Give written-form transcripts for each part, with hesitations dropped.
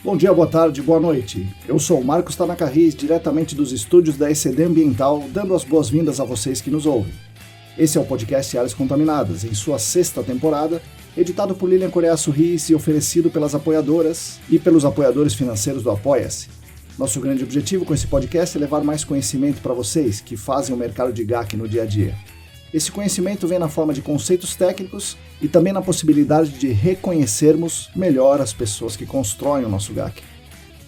Bom dia, boa tarde, boa noite. Eu sou o Marcos Tanaka, diretamente dos estúdios da ECD Ambiental, dando as boas-vindas a vocês que nos ouvem. Esse é o podcast Áreas Contaminadas, em sua 6ª temporada, editado por Lilian Coreaço Riz e oferecido pelas apoiadoras e pelos apoiadores financeiros do Apoia-se. Nosso grande objetivo com esse podcast é levar mais conhecimento para vocês que fazem o mercado de GAC no dia a dia. Esse conhecimento vem na forma de conceitos técnicos e também na possibilidade de reconhecermos melhor as pessoas que constroem o nosso GAC.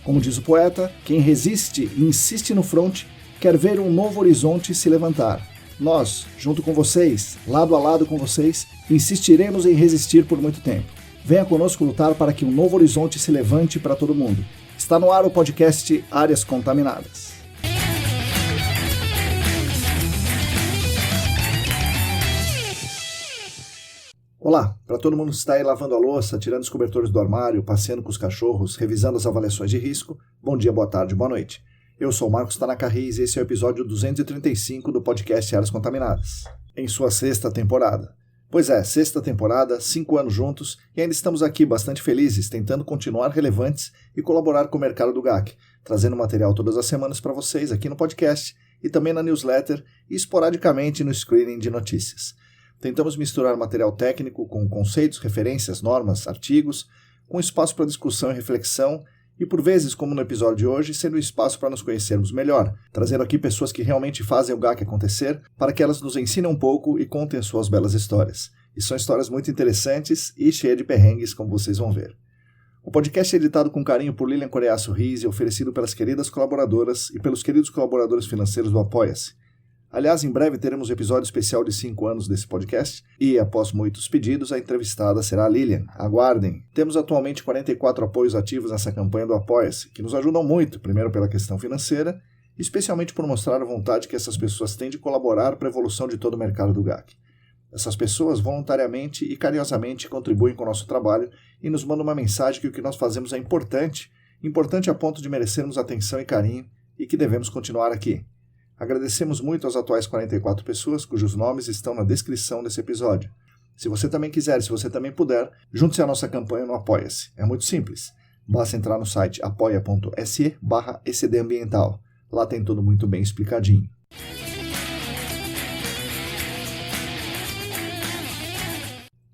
Como diz o poeta, quem resiste e insiste no fronte quer ver um novo horizonte se levantar. Nós, junto com vocês, lado a lado com vocês, insistiremos em resistir por muito tempo. Venha conosco lutar para que um novo horizonte se levante para todo mundo. Está no ar o podcast Áreas Contaminadas. Olá, para todo mundo que está aí lavando a louça, tirando os cobertores do armário, passeando com os cachorros, revisando as avaliações de risco, bom dia, boa tarde, boa noite. Eu sou o Marcos Tanaka Riz e esse é o episódio 235 do podcast Áreas Contaminadas, em sua 6ª temporada. Pois é, 6ª temporada, 5 anos juntos e ainda estamos aqui bastante felizes, tentando continuar relevantes e colaborar com o mercado do GAC, trazendo material todas as semanas para vocês aqui no podcast e também na newsletter e esporadicamente no screening de notícias. Tentamos misturar material técnico com conceitos, referências, normas, artigos, com espaço para discussão e reflexão e, por vezes, como no episódio de hoje, sendo um espaço para nos conhecermos melhor, trazendo aqui pessoas que realmente fazem o GAC acontecer para que elas nos ensinem um pouco e contem as suas belas histórias. E são histórias muito interessantes e cheias de perrengues, como vocês vão ver. O podcast é editado com carinho por Lilian Coreaço Riz e oferecido pelas queridas colaboradoras e pelos queridos colaboradores financeiros do Apoia-se. Aliás, em breve teremos um episódio especial de 5 anos desse podcast e, após muitos pedidos, a entrevistada será a Lilian. Aguardem! Temos atualmente 44 apoios ativos nessa campanha do Apoia-se, que nos ajudam muito, primeiro pela questão financeira, e especialmente por mostrar a vontade que essas pessoas têm de colaborar para a evolução de todo o mercado do GAC. Essas pessoas voluntariamente e carinhosamente contribuem com o nosso trabalho e nos mandam uma mensagem que o que nós fazemos é importante a ponto de merecermos atenção e carinho e que devemos continuar aqui. Agradecemos muito às atuais 44 pessoas cujos nomes estão na descrição desse episódio. Se você também quiser, se você também puder, junte-se à nossa campanha no Apoia-se. É muito simples. Basta entrar no site apoia.se/ecdambiental. Lá tem tudo muito bem explicadinho.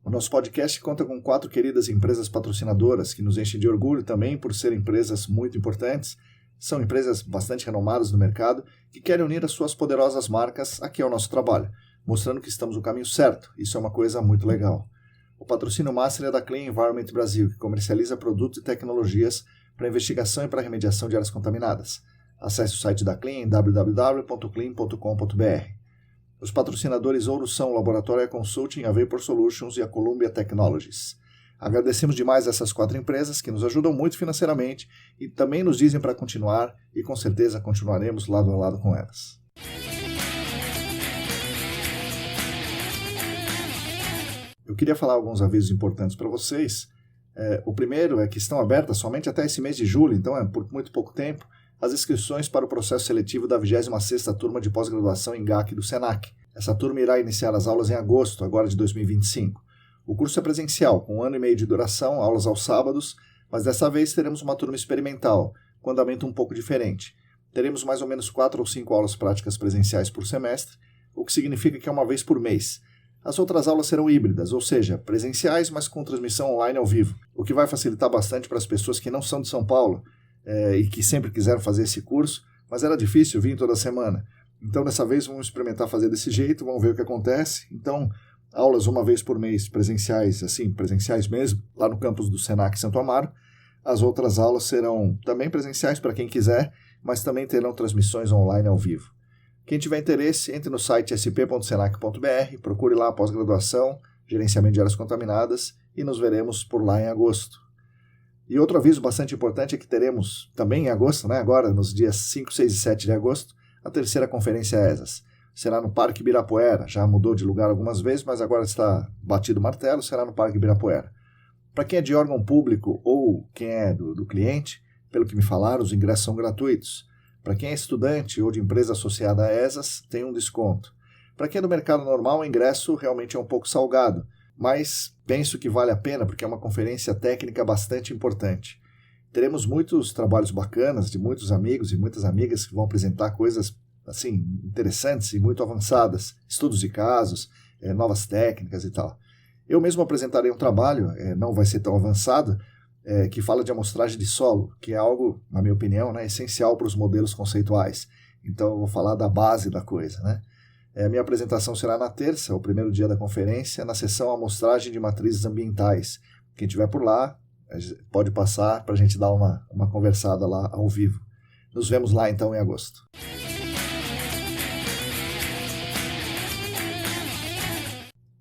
O nosso podcast conta com 4 queridas empresas patrocinadoras que nos enchem de orgulho também por serem empresas muito importantes. São empresas bastante renomadas no mercado que querem unir as suas poderosas marcas aqui ao nosso trabalho, mostrando que estamos no caminho certo. Isso é uma coisa muito legal. O patrocínio master é da Clean Environment Brasil, que comercializa produtos e tecnologias para investigação e para remediação de áreas contaminadas. Acesse o site da Clean em www.clean.com.br. Os patrocinadores ouro são o Laboratório Consulting, a Vapor Solutions e a Columbia Technologies. Agradecemos demais essas 4 empresas que nos ajudam muito financeiramente e também nos dizem para continuar e com certeza continuaremos lado a lado com elas. Eu queria falar alguns avisos importantes para vocês. O primeiro é que estão abertas somente até esse mês de julho, então é por muito pouco tempo, as inscrições para o processo seletivo da 26ª turma de pós-graduação em GAC do SENAC. Essa turma irá iniciar as aulas em agosto, agora de 2025. O curso é presencial, com 1 ano e meio de duração, aulas aos sábados, mas dessa vez teremos uma turma experimental, com andamento um pouco diferente. Teremos mais ou menos 4 ou 5 aulas práticas presenciais por semestre, o que significa que é uma vez por mês. As outras aulas serão híbridas, ou seja, presenciais, mas com transmissão online ao vivo, o que vai facilitar bastante para as pessoas que não são de São Paulo e que sempre quiseram fazer esse curso, mas era difícil vir toda semana. Então, dessa vez, vamos experimentar fazer desse jeito, vamos ver o que acontece. Então, aulas uma vez por mês presenciais, assim, presenciais mesmo, lá no campus do Senac Santo Amaro. As outras aulas serão também presenciais para quem quiser, mas também terão transmissões online ao vivo. Quem tiver interesse, entre no site sp.senac.br, procure lá a pós-graduação, gerenciamento de áreas contaminadas e nos veremos por lá em agosto. E outro aviso bastante importante é que teremos também em agosto, agora nos dias 5, 6 e 7 de agosto, a 3ª Conferência ESAS. Será no Parque Ibirapuera, já mudou de lugar algumas vezes, mas agora está batido o martelo, será no Parque Ibirapuera. Para quem é de órgão público ou quem é do cliente, pelo que me falaram, os ingressos são gratuitos. Para quem é estudante ou de empresa associada a ESAS, tem um desconto. Para quem é do mercado normal, o ingresso realmente é um pouco salgado, mas penso que vale a pena porque é uma conferência técnica bastante importante. Teremos muitos trabalhos bacanas de muitos amigos e muitas amigas que vão apresentar coisas assim interessantes e muito avançadas, estudos de casos, novas técnicas e tal. Eu mesmo apresentarei um trabalho, não vai ser tão avançado, que fala de amostragem de solo, que é algo, na minha opinião, né, essencial para os modelos conceituais. Então eu vou falar da base da coisa, né? A minha apresentação será na terça, o primeiro dia da conferência, na sessão Amostragem de Matrizes Ambientais. Quem estiver por lá, pode passar para a gente dar uma conversada lá ao vivo. Nos vemos lá então em agosto.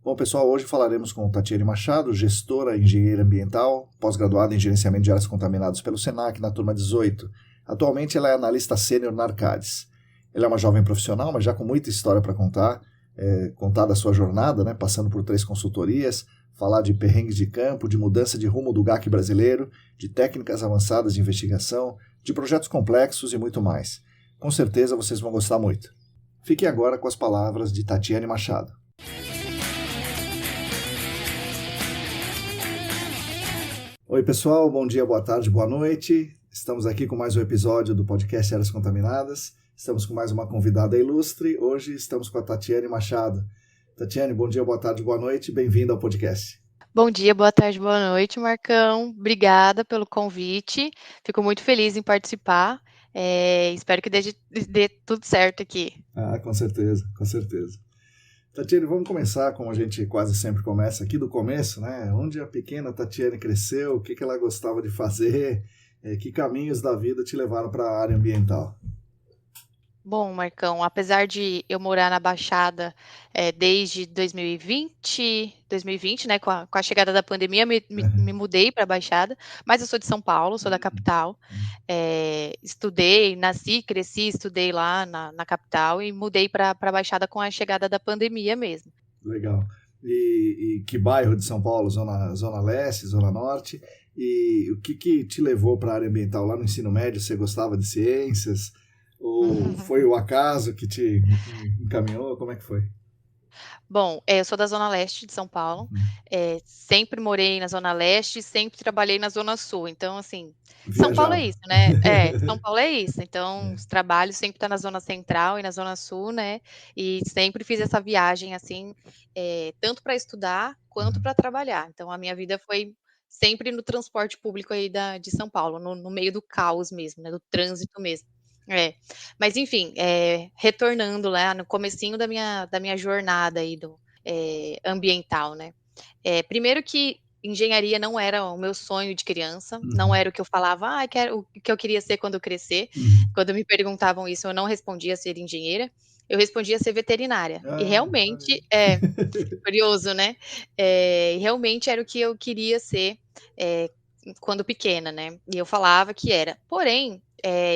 Bom, pessoal, hoje falaremos com Tatiane Machado, gestora engenheira ambiental, pós-graduada em gerenciamento de áreas contaminadas pelo SENAC na turma 18. Atualmente ela é analista sênior na Arcades. Ela é uma jovem profissional, mas já com muita história para contar da sua jornada, né, passando por 3 consultorias, falar de perrengues de campo, de mudança de rumo do GAC brasileiro, de técnicas avançadas de investigação, de projetos complexos e muito mais. Com certeza vocês vão gostar muito. Fiquem agora com as palavras de Tatiane Machado. Oi pessoal, bom dia, boa tarde, boa noite. Estamos aqui com mais um episódio do podcast Áreas Contaminadas. Estamos com mais uma convidada ilustre. Hoje estamos com a Tatiane Machado. Tatiane, bom dia, boa tarde, boa noite. Bem-vinda ao podcast. Bom dia, boa tarde, boa noite, Marcão. Obrigada pelo convite. Fico muito feliz em participar. Espero que dê tudo certo aqui. Com certeza, com certeza. Tatiane, vamos começar como a gente quase sempre começa aqui do começo, né? Onde a pequena Tatiane cresceu, o que ela gostava de fazer, que caminhos da vida te levaram para a área ambiental? Bom, Marcão, apesar de eu morar na Baixada desde 2020, né, com a chegada da pandemia, me mudei para a Baixada, mas eu sou de São Paulo, sou da capital, nasci, cresci, estudei lá na capital e mudei para a Baixada com a chegada da pandemia mesmo. Legal. E que bairro de São Paulo? Zona Leste, Zona Norte? E o que te levou para a área ambiental lá no ensino médio? Você gostava de ciências? Ou foi o acaso que te encaminhou? Como é que foi? Bom, eu sou da Zona Leste de São Paulo, sempre morei na Zona Leste, sempre trabalhei na Zona Sul, então assim, São Paulo é isso, né? São Paulo é isso, então os trabalhos sempre estão na Zona Central e na Zona Sul, né? E sempre fiz essa viagem assim, tanto para estudar quanto para trabalhar, então a minha vida foi sempre no transporte público aí de São Paulo, no meio do caos mesmo, né? Do trânsito mesmo. Mas enfim, retornando lá no comecinho da minha jornada aí ambiental, né? Primeiro que engenharia não era o meu sonho de criança, não era o que eu falava, o que eu queria ser quando eu crescer. Quando me perguntavam isso, eu não respondia ser engenheira, eu respondia ser veterinária. E realmente, curioso, né? Realmente era o que eu queria ser quando pequena, né? E eu falava que era. Porém,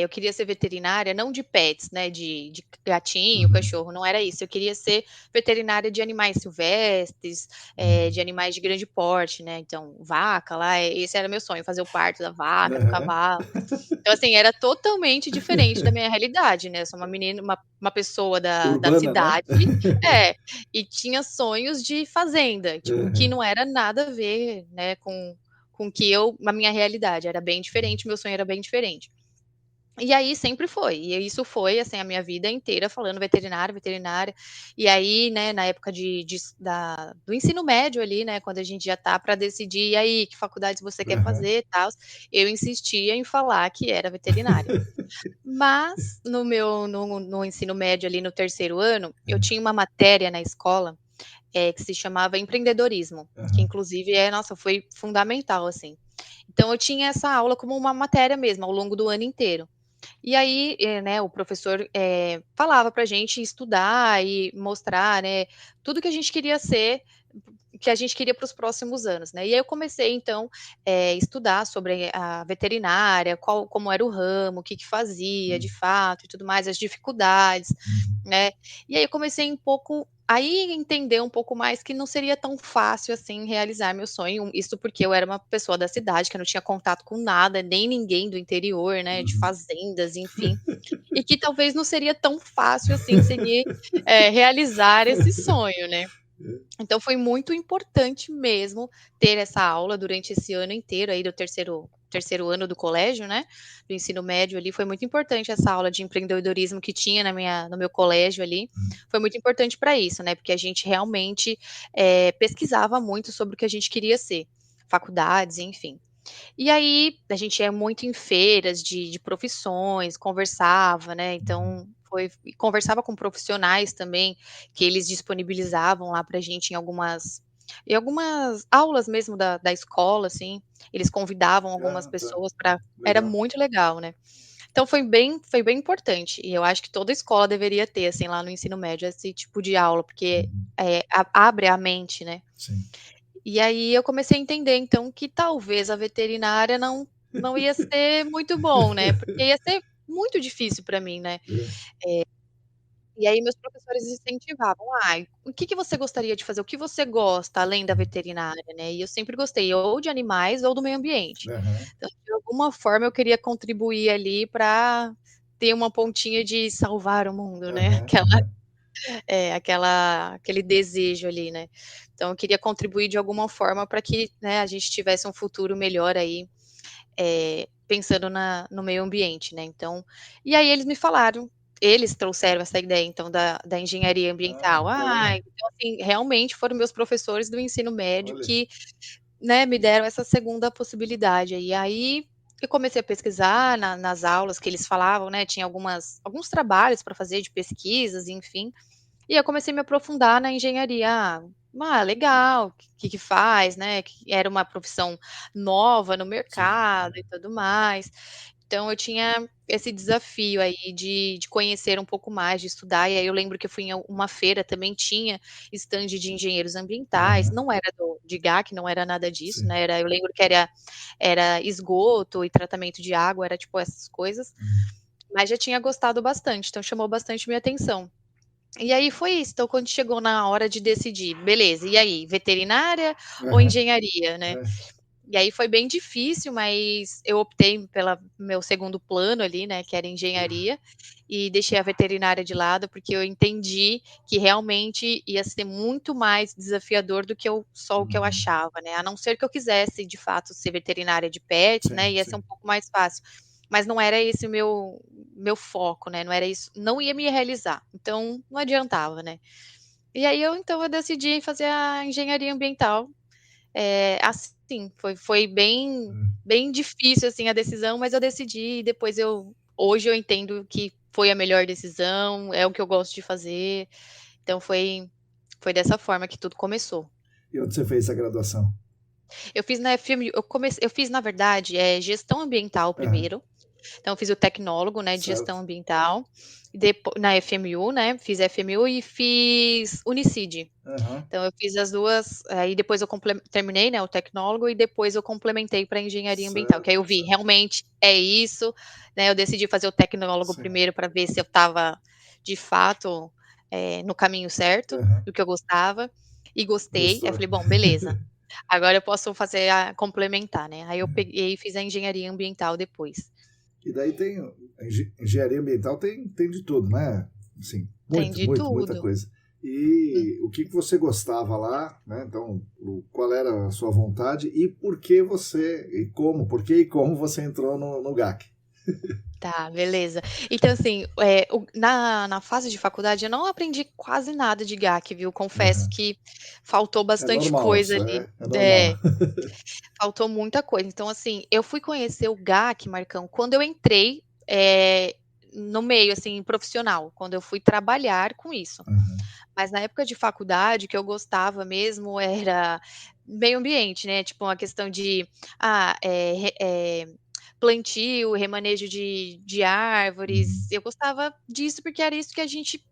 eu queria ser veterinária, não de pets, né? De gatinho, cachorro, não era isso. Eu queria ser veterinária de animais silvestres, de animais de grande porte, né? Então, vaca lá, esse era meu sonho, fazer o parto da vaca, do cavalo. Então, assim, era totalmente diferente da minha realidade, né? Eu sou uma menina, uma pessoa da Urbana, cidade, né? e tinha sonhos de fazenda, tipo, que não era nada a ver, né, com que a minha realidade era bem diferente, meu sonho era bem diferente. E aí sempre foi, e isso foi, assim, a minha vida inteira falando veterinária, e aí, né, na época do ensino médio ali, né, quando a gente já tá para decidir, e aí, que faculdade você quer fazer e tal, eu insistia em falar que era veterinária. Mas no ensino médio ali no 3º ano, eu tinha uma matéria na escola, que se chamava empreendedorismo, que inclusive nossa, foi fundamental, assim. Então eu tinha essa aula como uma matéria mesmo, ao longo do ano inteiro. E aí, né, o professor falava pra gente estudar e mostrar, né, tudo que a gente queria ser, que a gente queria para os próximos anos, né? E aí eu comecei, então, estudar sobre a veterinária, como era o ramo, o que fazia de fato e tudo mais, as dificuldades, né? E aí eu comecei entender um pouco mais que não seria tão fácil assim realizar meu sonho, isso porque eu era uma pessoa da cidade, que eu não tinha contato com nada, nem ninguém do interior, né, de fazendas, enfim, e que talvez não seria tão fácil assim seguir, realizar esse sonho, né. Então foi muito importante mesmo ter essa aula durante esse ano inteiro aí do 3º terceiro ano do colégio, né, do ensino médio ali, foi muito importante essa aula de empreendedorismo que tinha no meu colégio ali, foi muito importante para isso, né, porque a gente realmente, pesquisava muito sobre o que a gente queria ser, faculdades, enfim. E aí, a gente ia muito em feiras de profissões, conversava, né, então conversava com profissionais também, que eles disponibilizavam lá pra gente em algumas aulas mesmo da escola, assim, eles convidavam algumas Ah, tá. pessoas para era Legal. muito legal, né. Então foi bem importante, e eu acho que toda escola deveria ter, assim, lá no ensino médio, esse tipo de aula, porque, Uhum. abre a mente, né. Sim. E aí eu comecei a entender então que talvez a veterinária não ia ser muito bom, né, porque ia ser muito difícil para mim, né. É. E aí meus professores incentivavam: "Ai, o que que você gostaria de fazer? O que você gosta além da veterinária?", né, e eu sempre gostei ou de animais ou do meio ambiente. Aham. Então, de alguma forma eu queria contribuir ali para ter uma pontinha de salvar o mundo, né, Aham, aham. aquele desejo ali, né. Então eu queria contribuir de alguma forma para que, né, a gente tivesse um futuro melhor aí, pensando no meio ambiente, né, então e aí eles trouxeram essa ideia então da engenharia Ah, ambiental. que legal. Então assim, realmente foram meus professores do ensino médio Olha. que, né, me deram essa segunda possibilidade aí. Aí eu comecei a pesquisar nas aulas que eles falavam, né, tinha alguns trabalhos para fazer de pesquisas, enfim, e eu comecei a me aprofundar na engenharia. Legal, o que faz, né, que era uma profissão nova no Sim. mercado e tudo mais. Então eu tinha esse desafio aí de conhecer um pouco mais, de estudar, e aí eu lembro que eu fui em uma feira, também tinha estande de engenheiros ambientais, Aham. não era de GAC, não era nada disso, Sim. né, eu lembro que era esgoto e tratamento de água, era tipo essas coisas, Uhum. mas já tinha gostado bastante, então chamou bastante minha atenção. E aí foi isso, então quando chegou na hora de decidir, beleza, e aí, veterinária ou Aham. engenharia, né. É. E aí foi bem difícil, mas eu optei pela meu segundo plano ali, né, que era engenharia, e deixei a veterinária de lado, porque eu entendi que realmente ia ser muito mais desafiador do que só o que eu Uhum. achava, né, a não ser que eu quisesse de fato ser veterinária de pets, né, Sim, ia ser um sim. pouco mais fácil. Mas não era esse o meu foco, né, não era isso, não ia me realizar, então não adiantava, né. E aí eu decidi fazer a engenharia ambiental, assim, foi Hum. bem difícil, assim, a decisão, mas eu decidi e depois hoje eu entendo que foi a melhor decisão, é o que eu gosto de fazer, então foi dessa forma que tudo começou. E onde você fez a graduação? Eu fiz na FMU, eu fiz na verdade, gestão ambiental Aham. primeiro. Então eu fiz o tecnólogo, né, de gestão Certo. ambiental, na FMU, né, fiz FMU e fiz Unicid. Aham. Então eu fiz as 2, aí depois eu terminei, né, o tecnólogo e depois eu complementei para engenharia ambiental, que aí Certo, eu vi, certo. realmente é isso, né, eu decidi fazer o tecnólogo Sim. primeiro para ver se eu estava, de fato, no caminho certo, Aham. do que eu gostava, e gostei. Aí eu Gostou? falei: "Bom, beleza, agora eu posso fazer a complementar", né. Aí eu peguei e fiz a engenharia ambiental depois. E daí tem a engenharia ambiental tem de tudo, né? Assim, Tem muita, de muita, muita tudo. coisa. Hum, E o que que você gostava lá, né? Então, qual era a sua vontade e por que você por que e como você entrou no GAC? tá, beleza. Então, assim, na fase de faculdade eu não aprendi quase nada de GAC, viu, confesso Aham. que faltou É bastante normal, coisa isso ali. é normal. É, faltou muita coisa. Então, assim, eu fui conhecer o GAC, Marcão, quando eu entrei, no meio, assim, profissional, quando eu fui trabalhar com isso. Aham. Mas na época de faculdade, o que eu gostava mesmo era meio ambiente, né, tipo uma questão de, plantio, remanejo de Uhum. árvores, eu gostava disso, porque era isso que a gente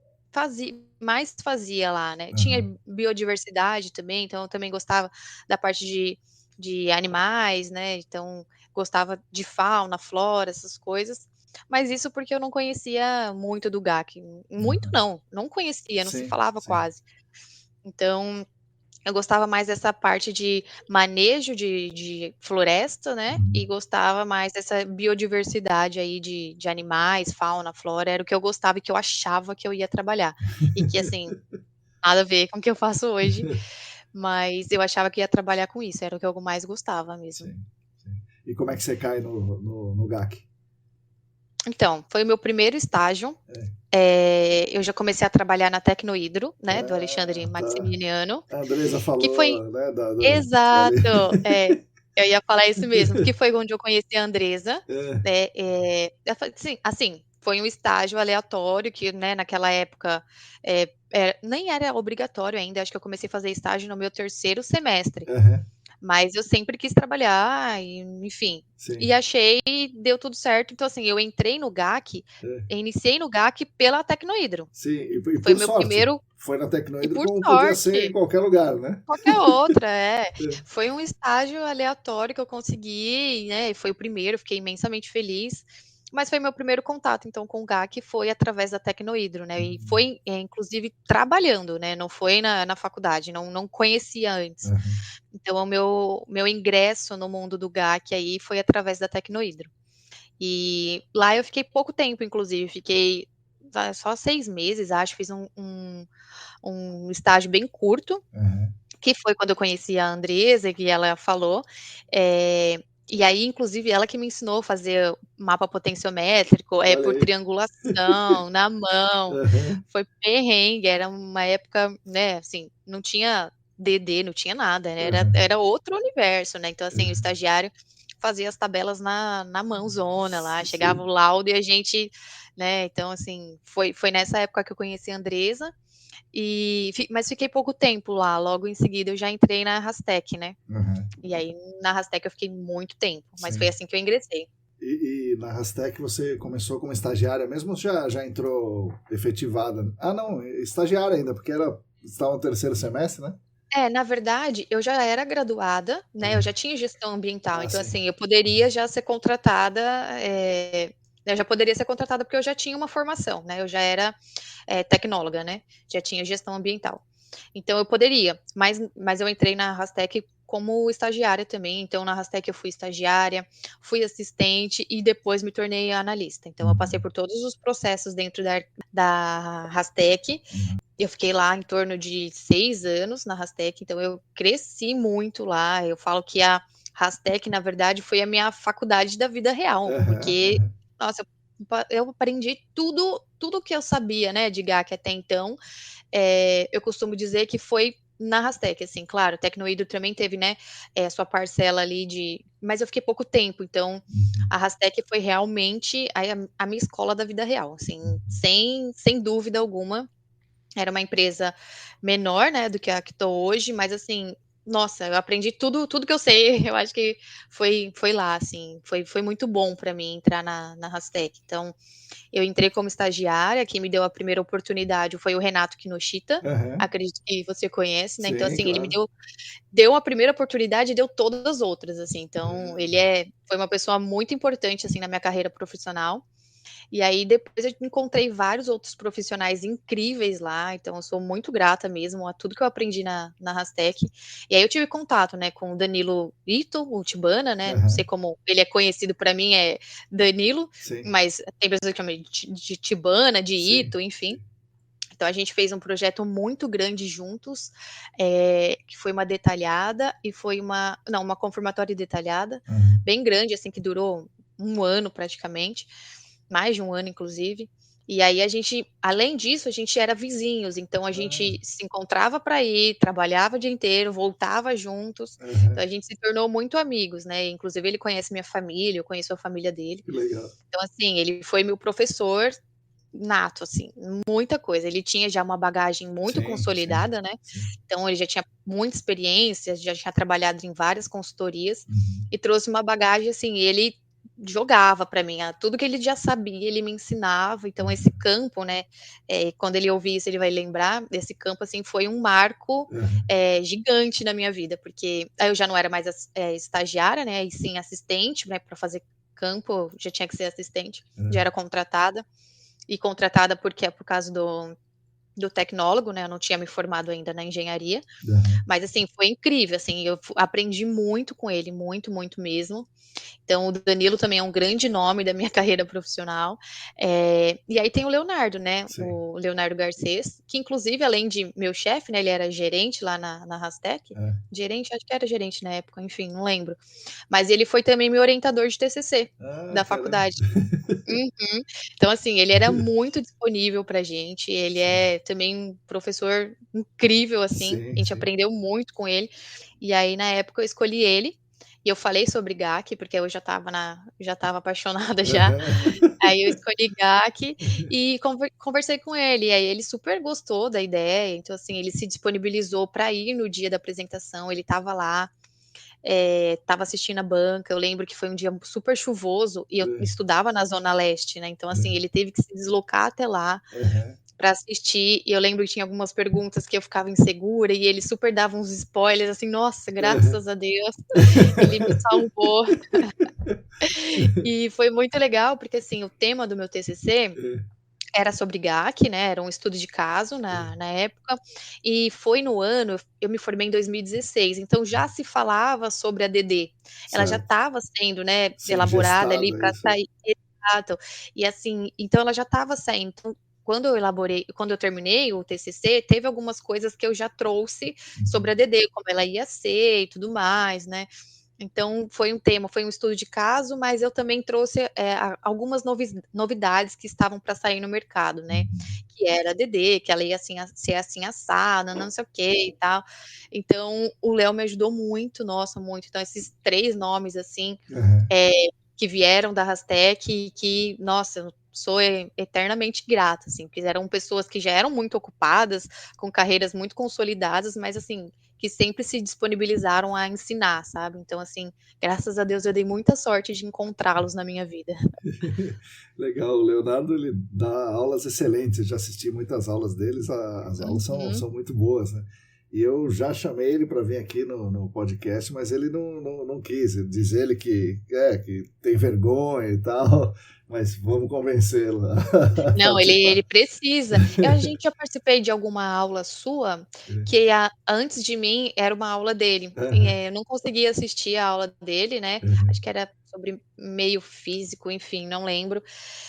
mais fazia lá, né. Tinha Aham. biodiversidade também, então eu também gostava da parte de animais, né, então gostava de fauna, flora, essas coisas, mas isso porque eu não conhecia muito do GAC, muito Aham. não conhecia, não se Sim, falava sim. quase. Então eu gostava mais dessa parte de manejo de floresta, né, e Uhum. gostava mais dessa biodiversidade aí de animais, fauna, flora, era o que eu gostava e que eu achava que eu ia trabalhar. E que, assim, nada a ver com o que eu faço hoje, mas eu achava que ia trabalhar com isso, era o que eu mais gostava mesmo. Sim, sim. E como é que você cai no GAC? Então, foi o meu primeiro estágio. Eu já comecei a trabalhar na Tecnohidro, né, do Alexandre Tá. Maximiliano, A Andresa que foi falou, né, exato, ali. eu ia falar isso mesmo, que foi onde eu conheci a Andresa, É. né, assim, foi um estágio aleatório que, né, naquela época, nem era obrigatório ainda, acho que eu comecei a fazer estágio no meu 3º semestre. Uhum. Mas eu sempre quis trabalhar, e, enfim. Sim. E achei, deu tudo certo. Então, assim, eu entrei no GAC, iniciei no GAC pela Tecnohidro. Sim, e Foi por meu sorte. primeiro. Foi na E Tecnohidro por como podia ser em sorte, qualquer lugar, né? qualquer outra, Foi um estágio aleatório que eu consegui, né? Foi o primeiro, fiquei imensamente feliz. Mas foi meu primeiro contato, então, com o GAC foi através da Tecnohidro, né? E foi, inclusive, trabalhando, né? Não foi na faculdade, não conhecia antes. Uhum. Então, o meu ingresso no mundo do GAC aí foi através da Tecnohidro. E lá eu fiquei pouco tempo, inclusive, fiquei só 6 meses, acho, fiz um estágio bem curto, Uhum. que foi quando eu conheci a Andresa, que ela falou, e aí, inclusive, ela que me ensinou a fazer mapa potenciométrico, Olha por aí. triangulação, na mão, Uhum. foi perrengue, era uma época, né, assim, não tinha DD, não tinha nada, né, era outro universo, né, então, assim, o estagiário fazia as tabelas na mãozona lá, chegava o Sim. laudo e a gente, né, então, assim, foi nessa época que eu conheci a Andresa, mas fiquei pouco tempo lá, logo em seguida eu já entrei na Rastec, né, Uhum. e aí na Rastec eu fiquei muito tempo, mas Sim. foi assim que eu ingressei. E na Rastec você começou como estagiária mesmo ou já entrou efetivada? Ah, não, estagiária ainda, porque estava no 3º semestre, né? Na verdade, eu já era graduada, né, eu já tinha gestão ambiental, então, sim. assim, eu poderia já ser contratada, eu já poderia ser contratada porque eu já tinha uma formação, né, eu já era, tecnóloga, né, já tinha gestão ambiental. Então eu poderia, mas eu entrei na Rastec como estagiária também, então na Rastec eu fui estagiária, fui assistente e depois me tornei analista. Então eu passei por todos os processos dentro da Rastec. Eu fiquei lá em torno de 6 anos na Rastec, então eu cresci muito lá. Eu falo que a Rastec, na verdade, foi a minha faculdade da vida real, porque, nossa, eu aprendi tudo que eu sabia, né, de GAC até então. Eu costumo dizer que foi na Rastec, assim, claro, Tecnohidro também teve, né, sua parcela ali mas eu fiquei pouco tempo, então a Rastec foi realmente a minha escola da vida real, assim, sem dúvida alguma. Era uma empresa menor, né, do que a que estou hoje, mas assim, nossa, eu aprendi tudo que eu sei, eu acho que foi lá, assim, foi muito bom para mim entrar na Rastec. Então, eu entrei como estagiária, quem me deu a primeira oportunidade foi o Renato Kinoshita, Uhum. acredito que você conhece, né, então Sim, assim, ele me claro. deu a primeira oportunidade e deu todas as outras, assim, então ele foi uma pessoa muito importante, assim, na minha carreira profissional. E aí depois eu encontrei vários outros profissionais incríveis lá, então eu sou muito grata mesmo a tudo que eu aprendi na Rastec. E aí eu tive contato, né, com o Danilo Ito, o Tibana, né, não sei como ele é conhecido, para mim é Danilo, Sim. mas tem pessoas que chamam de Tibana, de Sim. Ito, enfim. Então a gente fez um projeto muito grande juntos, que foi uma detalhada e foi uma confirmatória detalhada, bem grande, assim, que durou 1 ano praticamente, mais de 1 ano inclusive. E aí a gente, além disso, a gente era vizinhos, então a gente se encontrava para ir, trabalhava o dia inteiro, voltava juntos, então a gente se tornou muito amigos, né, inclusive ele conhece minha família, eu conheço a família dele. Que legal. Então assim, ele foi meu professor nato, assim, muita coisa. Ele tinha já uma bagagem muito consolidada, né, então ele já tinha muita experiência, já tinha trabalhado em várias consultorias e trouxe uma bagagem, assim, ele jogava para mim, tudo que ele já sabia, ele me ensinava, então esse campo, né, quando ele ouvir isso ele vai lembrar, esse campo, assim, foi um marco, gigante na minha vida, porque aí eu já não era mais estagiária, né, e sim assistente, né, para fazer campo, já tinha que ser assistente, já era contratada. E contratada porque é por causa do tecnólogo, né, eu não tinha me formado ainda na engenharia, Aham. mas assim, foi incrível, assim, eu aprendi muito com ele, muito, muito mesmo. Então, o Danilo também é um grande nome da minha carreira profissional. E aí tem o Leonardo, né? Sim. O Leonardo Garcês, que inclusive, além de meu chefe, né? Ele era gerente lá na Rastec. É. Gerente, acho que era gerente na época, enfim, não lembro. Mas ele foi também meu orientador de TCC Ah, da caramba. faculdade. Uhum. Então, assim, ele era muito disponível pra gente. Ele Sim. é também um professor incrível, assim. A Sim, gente sim. aprendeu muito com ele. E aí, na época, eu escolhi ele. E eu falei sobre GAC, porque eu já estava apaixonada já. Aham. Aí eu escolhi GAC e conversei com ele. E aí ele super gostou da ideia. Então, assim, ele se disponibilizou para ir no dia da apresentação. Ele estava lá, estava assistindo a banca. Eu lembro que foi um dia super chuvoso e eu É, estudava na Zona Leste, né? Então, assim, ele teve que se deslocar até lá aham. para assistir. E eu lembro que tinha algumas perguntas que eu ficava insegura e ele super dava uns spoilers, assim, nossa, Aham. graças a Deus, ele me salvou. E foi muito legal, porque assim, o tema do meu TCC É, era sobre GAC, né? Era um estudo de caso na época, e foi no ano, eu me formei em 2016, então já se falava sobre a DD. Ela já certo. estava sendo, né, Sendo elaborada ali gestada, para isso aí. sair. Exato. E assim, então ela já estava saindo. Então, quando eu terminei o TCC, teve algumas coisas que eu já trouxe sobre Uhum. a DD, como ela ia ser e tudo mais, né? Então, foi um tema, foi um estudo de caso, mas eu também trouxe algumas novidades que estavam para sair no mercado, né? Uhum. Que era a DD, que ela ia assim, ser assim assada, não sei o que e tal. Então, o Léo me ajudou muito, nossa, muito. Então, esses três nomes, assim, Aham. é, que vieram da Rastec, que, nossa, eu sou eternamente grata, assim, porque eram pessoas que já eram muito ocupadas, com carreiras muito consolidadas, mas, assim, que sempre se disponibilizaram a ensinar, sabe? Então, assim, graças a Deus eu dei muita sorte de encontrá-los na minha vida. Legal, o Leonardo ele dá aulas excelentes, já assisti muitas aulas deles, as aulas Uhum. são muito boas, né? E eu já chamei ele para vir aqui no podcast, mas ele não quis. Diz ele que tem vergonha e tal, mas vamos convencê-lo a Não, ele participar. precisa. A gente já participei de alguma aula sua, que antes de mim era uma aula dele. Aham, Eu não conseguia assistir a aula dele, né? aham. Acho que era sobre meio físico, enfim, não lembro.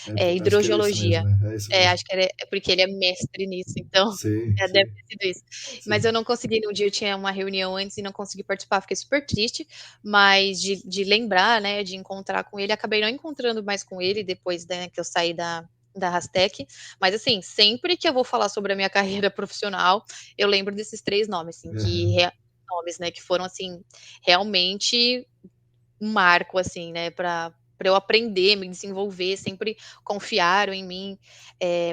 Acho que era isso mesmo, Hidrogeologia. né? É isso mesmo. Acho que é porque ele é mestre nisso, então Sim, deve sim, ter sido isso. Mas sim. eu não consegui, no dia eu tinha uma reunião antes e não consegui participar, fiquei super triste, mas de lembrar, né, de encontrar com ele, acabei não encontrando mais com ele depois, né, que eu saí da Rastec, mas assim, sempre que eu vou falar sobre a minha carreira profissional, eu lembro desses três nomes, assim, Aham. nomes, né, que foram, assim, realmente um marco, assim, né, para eu aprender, me desenvolver, sempre confiaram em mim,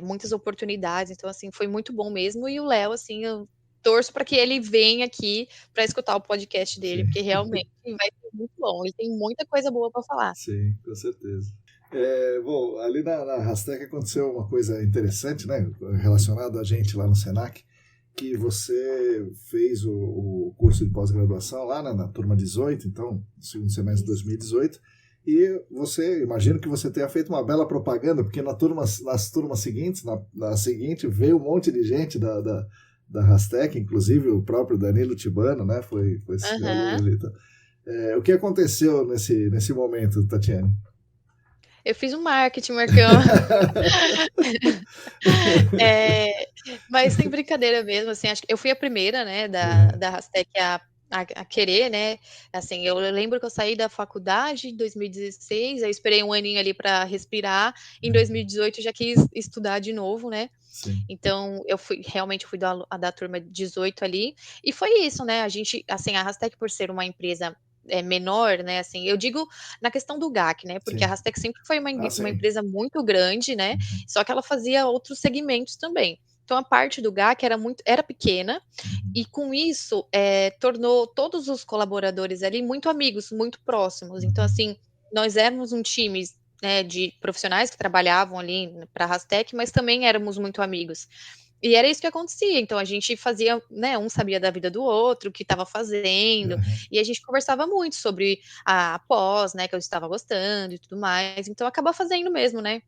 muitas oportunidades, então, assim, foi muito bom mesmo. E o Léo, assim, eu torço para que ele venha aqui para escutar o podcast dele, Sim, porque realmente vai ser muito bom, ele tem muita coisa boa para falar. sim, com certeza. Bom, ali na Rastec aconteceu uma coisa interessante, né, relacionada a gente lá no Senac, que você fez o curso de pós-graduação lá na turma 18, então, no segundo semestre de Isso. 2018, e você, imagino que você tenha feito uma bela propaganda, porque nas turmas seguintes, na seguinte, veio um monte de gente da Rastec, inclusive o próprio Danilo Tibano, né, foi seu aluno Aham. ali. Tá? O que aconteceu nesse momento, Tatiane? Eu fiz um marketing, Marcão. É, mas sem brincadeira mesmo, assim, acho que eu fui a primeira, né, da Rastec a querer, né, assim, eu lembro que eu saí da faculdade em 2016, eu esperei um aninho ali para respirar, em 2018 eu já quis estudar de novo, né, Sim, então eu realmente fui da turma 18 ali, e foi isso, né, a gente, assim, a Rastec por ser uma empresa menor, né, assim, eu digo na questão do GAC, né, porque a sim. Rastec sempre foi Ah, uma sim. empresa muito grande, né, Uhum, só que ela fazia outros segmentos também. Então a parte do GAC era pequena, uhum, e com isso, tornou todos os colaboradores ali muito amigos, muito próximos. Então, uhum, assim, nós éramos um time, né, de profissionais que trabalhavam ali para a Rastec, mas também éramos muito amigos. E era isso que acontecia. Então a gente fazia, né, um sabia da vida do outro, o que estava fazendo, aham, e a gente conversava muito sobre a pós, né, que eu estava gostando e tudo mais. Então acaba fazendo mesmo, né?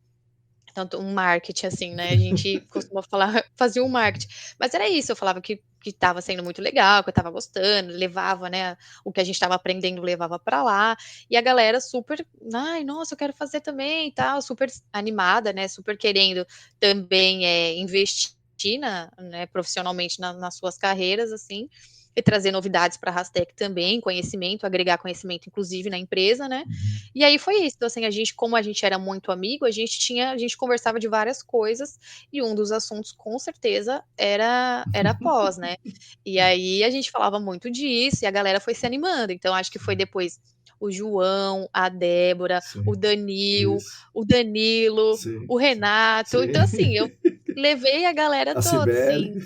Tanto um marketing, assim, né, a gente costuma falar fazia um marketing. Mas era isso, eu falava que estava sendo muito legal, que eu estava gostando, levava, né, o que a gente estava aprendendo levava para lá, e a galera super: "Ai, nossa, eu quero fazer também e tal", super animada, né, super querendo também, investir né, profissionalmente nas suas carreiras, assim, e trazer novidades para a Rastec também, conhecimento, agregar conhecimento inclusive na empresa, né. Uhum. E aí foi isso, assim, como a gente era muito amigo, a gente conversava de várias coisas, e um dos assuntos com certeza era pós, né. E aí a gente falava muito disso, e a galera foi se animando, então acho que foi depois o João, a Débora, o Sim, Danil, isso. o Danilo, Sim, o Renato, sim. então assim, eu levei a galera A toda, Cibele. assim.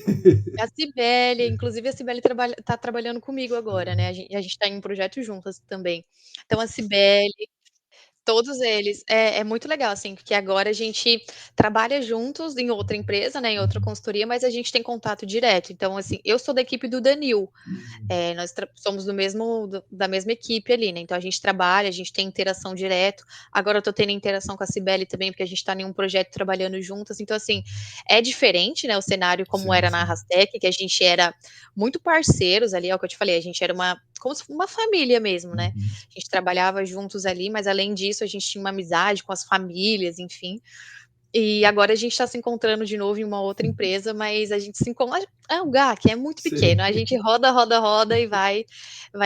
A Cibele, inclusive a Cibele tá trabalhando comigo agora, né, a gente tá em um projeto juntas também. Então a Cibele, todos eles. É muito legal, assim, porque agora a gente trabalha juntos em outra empresa, né, em outra Uhum. consultoria, mas a gente tem contato direto. Então, assim, eu sou da equipe do Danil, Uhum. nós somos da mesma equipe ali, né, então a gente trabalha, a gente tem interação direto. Agora eu tô tendo interação com a Cibele também, porque a gente tá em um projeto trabalhando juntas, então assim, é diferente, né, o cenário como Sim, era na sim. Rastec, que a gente era muito parceiros ali, é o que eu te falei, a gente era como se fosse uma família mesmo, né. Uhum. A gente trabalhava juntos ali, mas além disso a gente tinha uma amizade com as famílias, enfim. E agora a gente está se encontrando de novo em uma outra empresa, mas a gente se encontra o GAC é muito Sim. pequeno, a gente roda, roda, roda e vai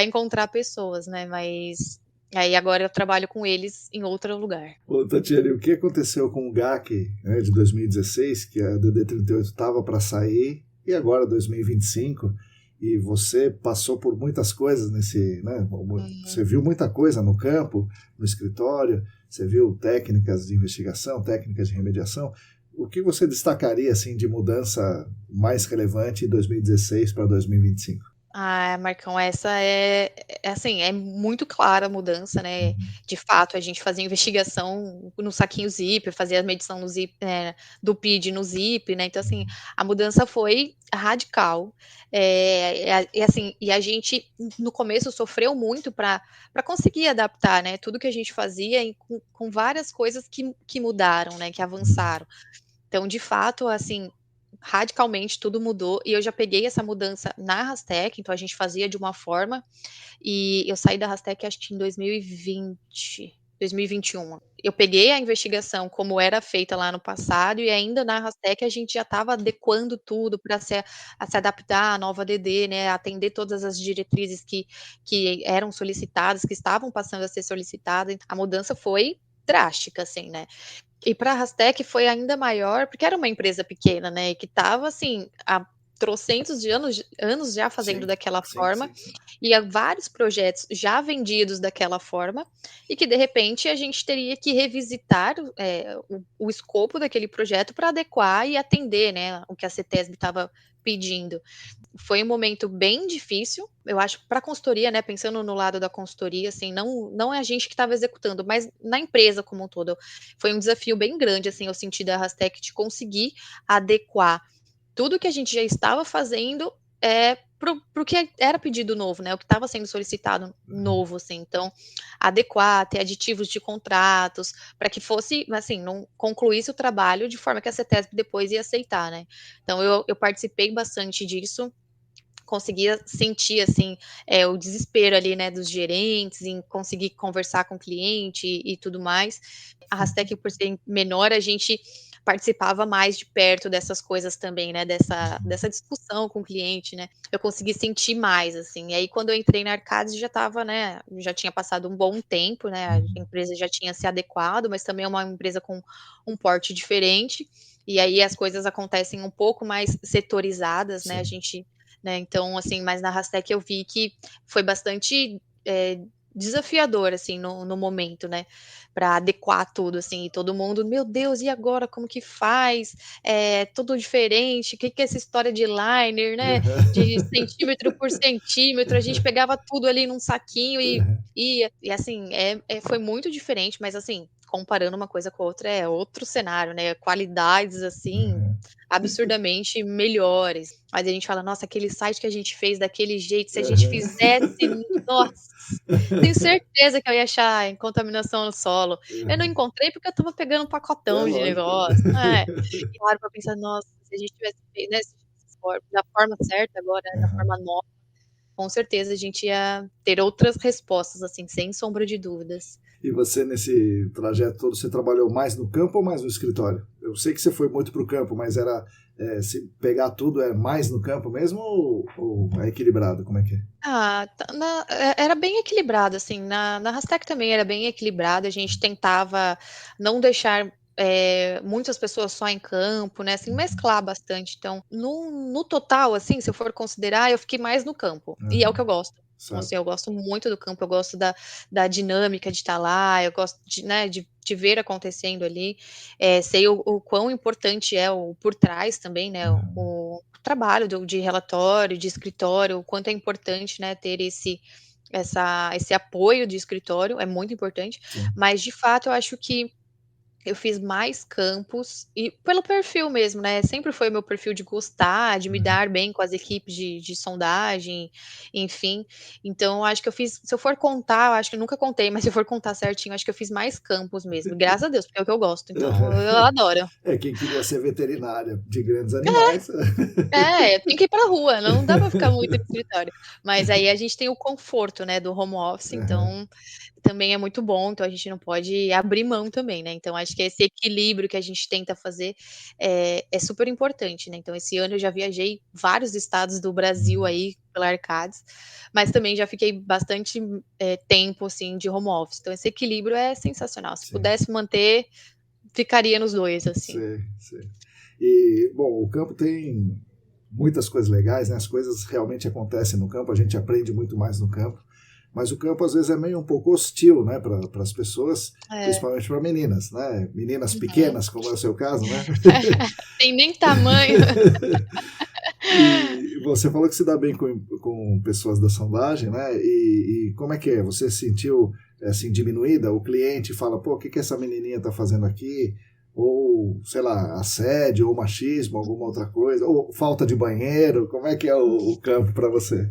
encontrar pessoas, né, mas aí agora eu trabalho com eles em outro lugar. Ô, Tatiane, o que aconteceu com o GAC, né, de 2016, que a DD38 estava para sair, e agora 2025, e você passou por muitas coisas nesse, né, Uhum. você viu muita coisa no campo, no escritório, você viu técnicas de investigação, técnicas de remediação. O que você destacaria assim de mudança mais relevante de 2016 para 2025? Ah, Marcão, essa assim, é muito clara a mudança, né, Uhum. de fato a gente fazia investigação no saquinho Zip, fazia a medição no Zip, do PID no Zip, né, então assim, a mudança foi radical, e assim, e a gente no começo sofreu muito para conseguir adaptar, né, tudo que a gente fazia com várias coisas que mudaram, né, que Uhum. avançaram. Então, de fato, assim, radicalmente tudo mudou e eu já peguei essa mudança na Rastec, então a gente fazia de uma forma, e eu saí da Rastec acho que em 2020, 2021. Eu peguei a investigação como era feita lá no passado e ainda na Rastec a gente já estava adequando tudo para se adaptar à nova DD, né, atender todas as diretrizes que eram solicitadas, que estavam passando a ser solicitadas. A mudança foi drástica, assim, né. E para a Rastec foi ainda maior, porque era uma empresa pequena, né, e que estava, assim, há trocentos de anos já fazendo Sim, daquela sim, forma, sim, sim. e há vários projetos já vendidos daquela forma, e que de repente a gente teria que revisitar, o escopo daquele projeto para adequar e atender, né, o que a CETESB estava pedindo. Foi um momento bem difícil, eu acho, para a consultoria, né, pensando no lado da consultoria, assim, não é a gente que estava executando, mas na empresa como um todo. Foi um desafio bem grande, assim, eu senti da Rastec de conseguir adequar tudo que a gente já estava fazendo, para o que era pedido novo, né, o que estava sendo solicitado Uhum. novo, assim. Então, adequar, ter aditivos de contratos, para que fosse, assim, não concluísse o trabalho de forma que a CETESB depois ia aceitar, né. Então eu participei bastante disso, conseguia sentir, assim, o desespero ali, né, dos gerentes em conseguir conversar com o cliente e tudo mais. A Rastec, por ser menor, a gente participava mais de perto dessas coisas também, né, dessa discussão com o cliente, né. Eu consegui sentir mais, assim. E aí quando eu entrei na Arcades já estava, né, já tinha passado um bom tempo, né, a Uhum. empresa já tinha se adequado, mas também é uma empresa com um porte diferente, e aí as coisas acontecem um pouco mais setorizadas, né, a Sim. gente, né, então, assim, mas na Rastec eu vi que foi bastante, desafiador, assim, no momento, né, para adequar tudo, assim, e todo mundo: "Meu Deus, e agora como que faz? É tudo diferente, o que que é essa história de liner, né, de centímetro por centímetro", a gente pegava tudo ali num saquinho e Aham. ia. E assim, foi muito diferente, mas assim, comparando uma coisa com a outra, é outro cenário, né, qualidades, assim, Uhum. absurdamente melhores. Mas a gente fala: "Nossa, aquele site que a gente fez daquele jeito, se a gente Aham. fizesse, nossa, tenho certeza que eu ia achar em contaminação no solo". Eu não Aham. encontrei porque eu estava pegando um É pacotão de lógico. negócio. É. E paro pra pensar: "Nossa, se a gente tivesse feito, né, da forma certa agora, né, da Aham. forma nova, com certeza a gente ia ter outras respostas, assim, sem sombra de dúvidas". E você, nesse trajeto todo, você trabalhou mais no campo ou mais no escritório? Eu sei que você foi muito para o campo, mas era, se pegar tudo, é mais no campo mesmo ou é equilibrado? Como é que é? Ah, era bem equilibrado, assim, na Rastec também era bem equilibrado, a gente tentava não deixar, muitas pessoas só em campo, né, assim, Uhum. mesclar bastante. Então, no total, assim, se eu for considerar, eu fiquei mais no campo, e é o que Aham. eu gosto. Então, assim, Certo. eu gosto muito do campo, eu gosto da dinâmica de estar lá, eu gosto de, né, de ver acontecendo ali, sei o quão importante é o por trás também, né, Uhum. o trabalho de relatório, de escritório, o quanto é importante, né, ter esse apoio de escritório, é muito importante, Sim. mas de fato eu acho que eu fiz mais campos e pelo perfil mesmo, né, sempre foi meu perfil de gostar, de me Uhum. dar bem com as equipes de sondagem, enfim. Então eu acho que eu fiz, se eu for contar, eu acho que eu nunca contei, mas se eu for contar certinho, acho que eu fiz mais campos mesmo, graças a Deus, porque é o que eu gosto, então eu adoro. É, quem queria ser veterinária de grandes animais. É, tem que ir pra rua, não dá pra ficar muito no escritório. Mas aí a gente tem o conforto, né, do home office, Aham. então também é muito bom, então a gente não pode abrir mão também, né. Então acho que esse equilíbrio que a gente tenta fazer é super importante, né. Então esse ano eu já viajei vários estados do Brasil Uhum. aí pela Arcades, mas também já fiquei bastante, tempo, assim, de home office. Então esse equilíbrio é sensacional. Se Sim. pudesse manter, ficaria nos 2 assim. Sei, sei. E, bom, o campo tem muitas coisas legais, né? As coisas realmente acontecem no campo, a gente aprende muito mais no campo, mas o campo às vezes é meio um pouco hostil, né, para as pessoas, É. principalmente para meninas, né? Meninas Uhum. pequenas, como é o seu caso, né? Tem nem tamanho. E você falou que se dá bem com pessoas da sondagem, né? E como é que é? Você se sentiu assim diminuída? O cliente fala, pô, o que que essa menininha tá fazendo aqui? Ou, sei lá, assédio, ou machismo, alguma outra coisa, ou falta de banheiro, como é que é o campo para você?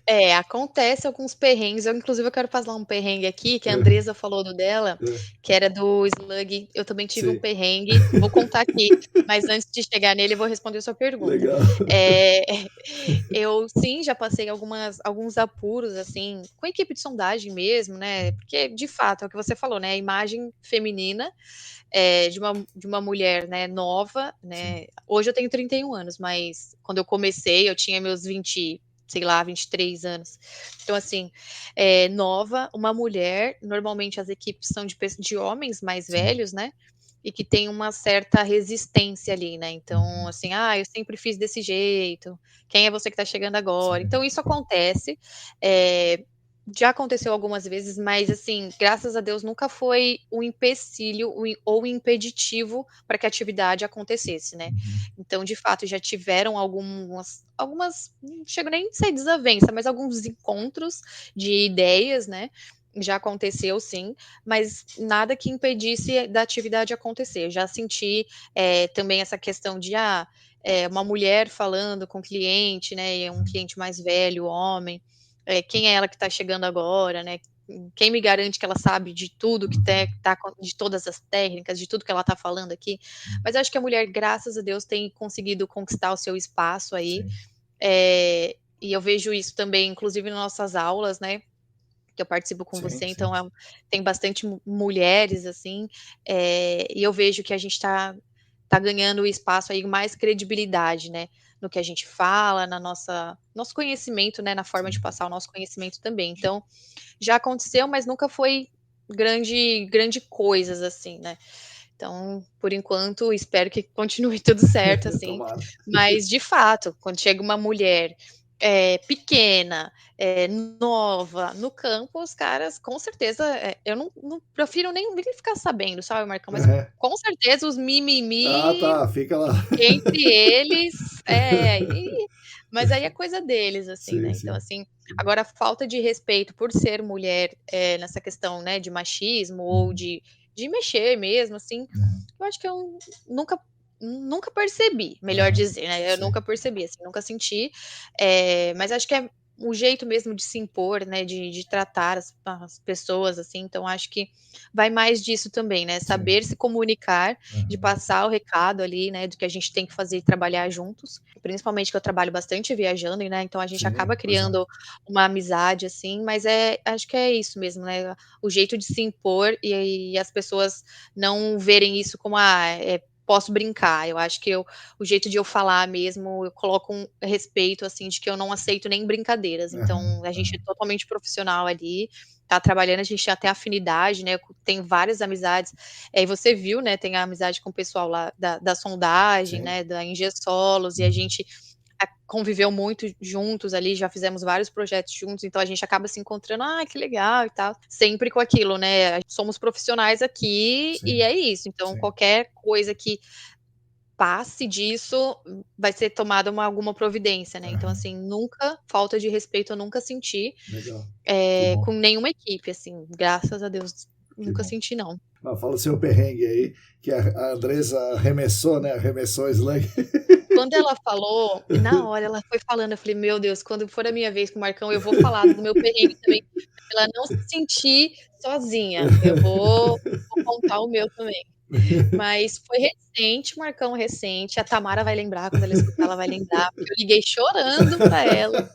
É, acontece alguns perrengues, eu quero passar um perrengue aqui, que a É, Andresa falou do dela, é, que era do slug, eu também tive um sim. perrengue, vou contar aqui, mas antes de chegar nele eu vou responder a sua pergunta. Legal. Eh, eu sim, já passei alguns apuros, assim, com a equipe de sondagem mesmo, né, porque de fato, é o que você falou, né, a imagem feminina, de uma mulher, né, nova, Sim. né, hoje eu tenho 31 anos, mas quando eu comecei eu tinha meus 20, sei lá, 23 anos. Então assim, nova, uma mulher, normalmente as equipes são de homens mais Sim. velhos, né, e que tem uma certa resistência ali, né, então Uhum. assim: "Ah, eu sempre fiz desse jeito, quem é você que tá chegando agora?". Sim. Então isso acontece, eh, já aconteceu algumas vezes, mas assim, graças a Deus nunca foi um empecilho ou impeditivo para que a atividade acontecesse, né. Uhum. Então, de fato, já tiveram algumas, não chego nem a dizer desavença, mas alguns encontros de ideias, né, já aconteceu sim, mas nada que impedisse da atividade acontecer. Já senti, também essa questão de, uma mulher falando com o cliente, né, e é um Uhum. cliente mais velho, homem, quem é ela que está chegando agora, né? Quem me garante que ela sabe de tudo que Uhum. de todas as técnicas, de tudo que ela está falando aqui. Mas eu acho que a mulher, graças a Deus, tem conseguido conquistar o seu espaço aí. Sim. E eu vejo isso também, inclusive nas nossas aulas, né? Que eu participo com Sim, você, sim. então tem bastante mulheres, assim, e eu vejo que a gente tá ganhando espaço aí, mais credibilidade, né, no que a gente fala, na nosso conhecimento, né, na forma de Sim. passar o nosso conhecimento também. Então, já aconteceu, mas nunca foi grande coisas, assim, né. Então, por enquanto, espero que continue tudo certo, assim, Tomara. mas de fato, quando chega uma mulher, pequena, nova no campo, os caras com certeza, eu não prefiro nem ficar sabendo, sabe, Marcão, mas Aham. com certeza os Ah, mimimi tá, fica lá. entre eles, mas aí é coisa deles, assim, né. Sim, Então, sim. assim, agora a falta de respeito por ser mulher, nessa questão, né, de machismo ou Uhum. de de mexer mesmo, assim, eu acho que eu nunca percebi, melhor dizer, né, eu sim. nunca percebi, assim, nunca senti, mas acho que é o jeito mesmo de se impor, né, de tratar as pessoas, assim, então acho que vai mais disso também, né, Sim. saber se comunicar, de passar o recado ali, né, do que a gente tem que fazer e trabalhar juntos, principalmente que eu trabalho bastante viajando, né, então a gente Sim, acaba pois é. criando uma amizade, assim, mas acho que é isso mesmo, né, o jeito de se impor e as pessoas não verem isso como, posso brincar. Eu acho que o jeito de eu falar mesmo, eu coloco um respeito, assim, de que eu não aceito nem brincadeiras. Então, a gente é totalmente profissional ali, tá trabalhando, a gente tem até afinidade, né, tem várias amizades. E você viu, né, tem a amizade com o pessoal lá da sondagem, Sim. né, da Ingessolos, e a gente conviveu muito juntos ali, já fizemos vários projetos juntos, então a gente acaba se encontrando, que legal e tal, sempre com aquilo, né, somos profissionais aqui e Sim. é isso, então Sim. qualquer coisa que passe disso, vai ser tomada alguma providência, né, então assim, nunca falta de respeito eu nunca senti, Legal. Que bom. com nenhuma equipe, assim, graças a Deus, Que nunca bom. senti não. Fala o seu perrengue aí, que a Andressa arremessou, né? Arremessou o slug. Quando ela falou, na hora ela foi falando, eu falei: "Meu Deus, quando for a minha vez com o Marcão, eu vou falar do meu perrengue também, pra ela não se sentir sozinha, eu vou contar o meu também". Mas foi recente, Marcão, recente, a Tamara vai lembrar, quando ela escutar, ela vai lembrar, porque eu liguei chorando pra ela.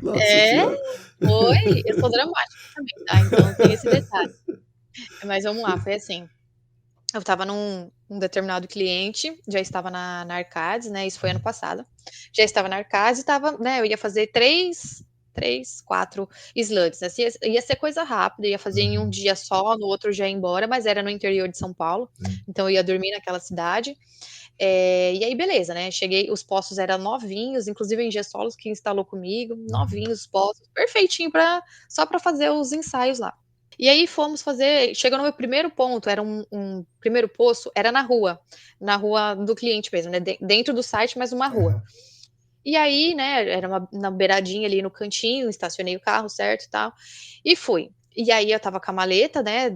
Nossa É, senhora. foi, eu sou dramática também, tá, então tem esse detalhe. Mas vamos lá, foi assim, eu estava num determinado cliente, já estava na Arcades, né, isso foi ano passado. Já estava na Arcades e estava, né, eu ia fazer 4 slugs, assim, ia ser coisa rápida, ia fazer em um dia só, no outro já ia embora, mas era no interior de São Paulo, então eu ia dormir naquela cidade. E aí beleza, né, cheguei, os postos eram novinhos, inclusive a Ingessolos que instalou comigo, novinhos os postos, perfeitinho só para fazer os ensaios lá. E aí fomos fazer, chegou no meu primeiro ponto, era um primeiro poço, era na rua do cliente mesmo, né, dentro do site, mas uma rua. E aí, né, era na beiradinha ali no cantinho, estacionei o carro, certo, e tal, e fui. E aí eu estava com a maleta, né,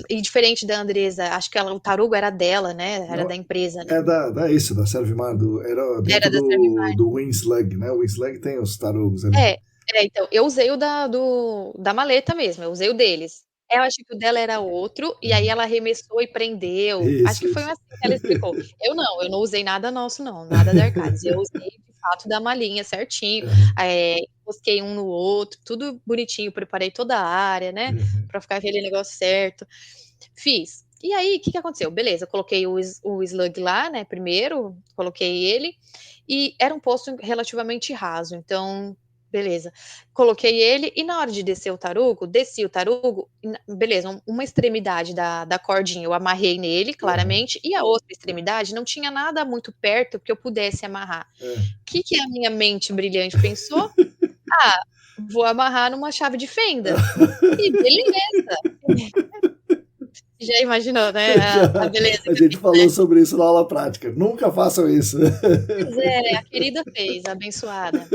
e diferente da Andresa, acho que o tarugo era dela, né, era da Não, empresa, né. é da Servimar, era Era dentro da Servimar. do Winslug, né? O Winslug tem os tarugos ali. É, então, eu usei o da maleta mesmo, eu usei o deles. Eu acho que o dela era outro, e aí ela arremessou e prendeu, acho Isso, que foi isso. assim que ela explicou. Eu não usei nada nosso não, nada da Arcades, eu usei de fato da malinha certinho, enrosquei um no outro, tudo bonitinho, preparei toda a área, né, pra ficar aquele negócio certo. Fiz. E aí, que aconteceu? Beleza, eu coloquei o slug lá, né, primeiro, coloquei ele, e era um poço relativamente raso, então, beleza. Coloquei ele e na hora de descer o tarugo, desci o tarugo, beleza, uma extremidade da cordinha eu amarrei nele, claramente, e a outra extremidade não tinha nada muito perto que eu pudesse amarrar. Que a minha mente brilhante pensou? "Ah, vou amarrar numa chave de fenda". E beleza. Já imaginou, né, a Já, beleza a que eu gente fiz, né? falou sobre isso na aula prática. Nunca façam isso. Pois é, a querida fez, a abençoada.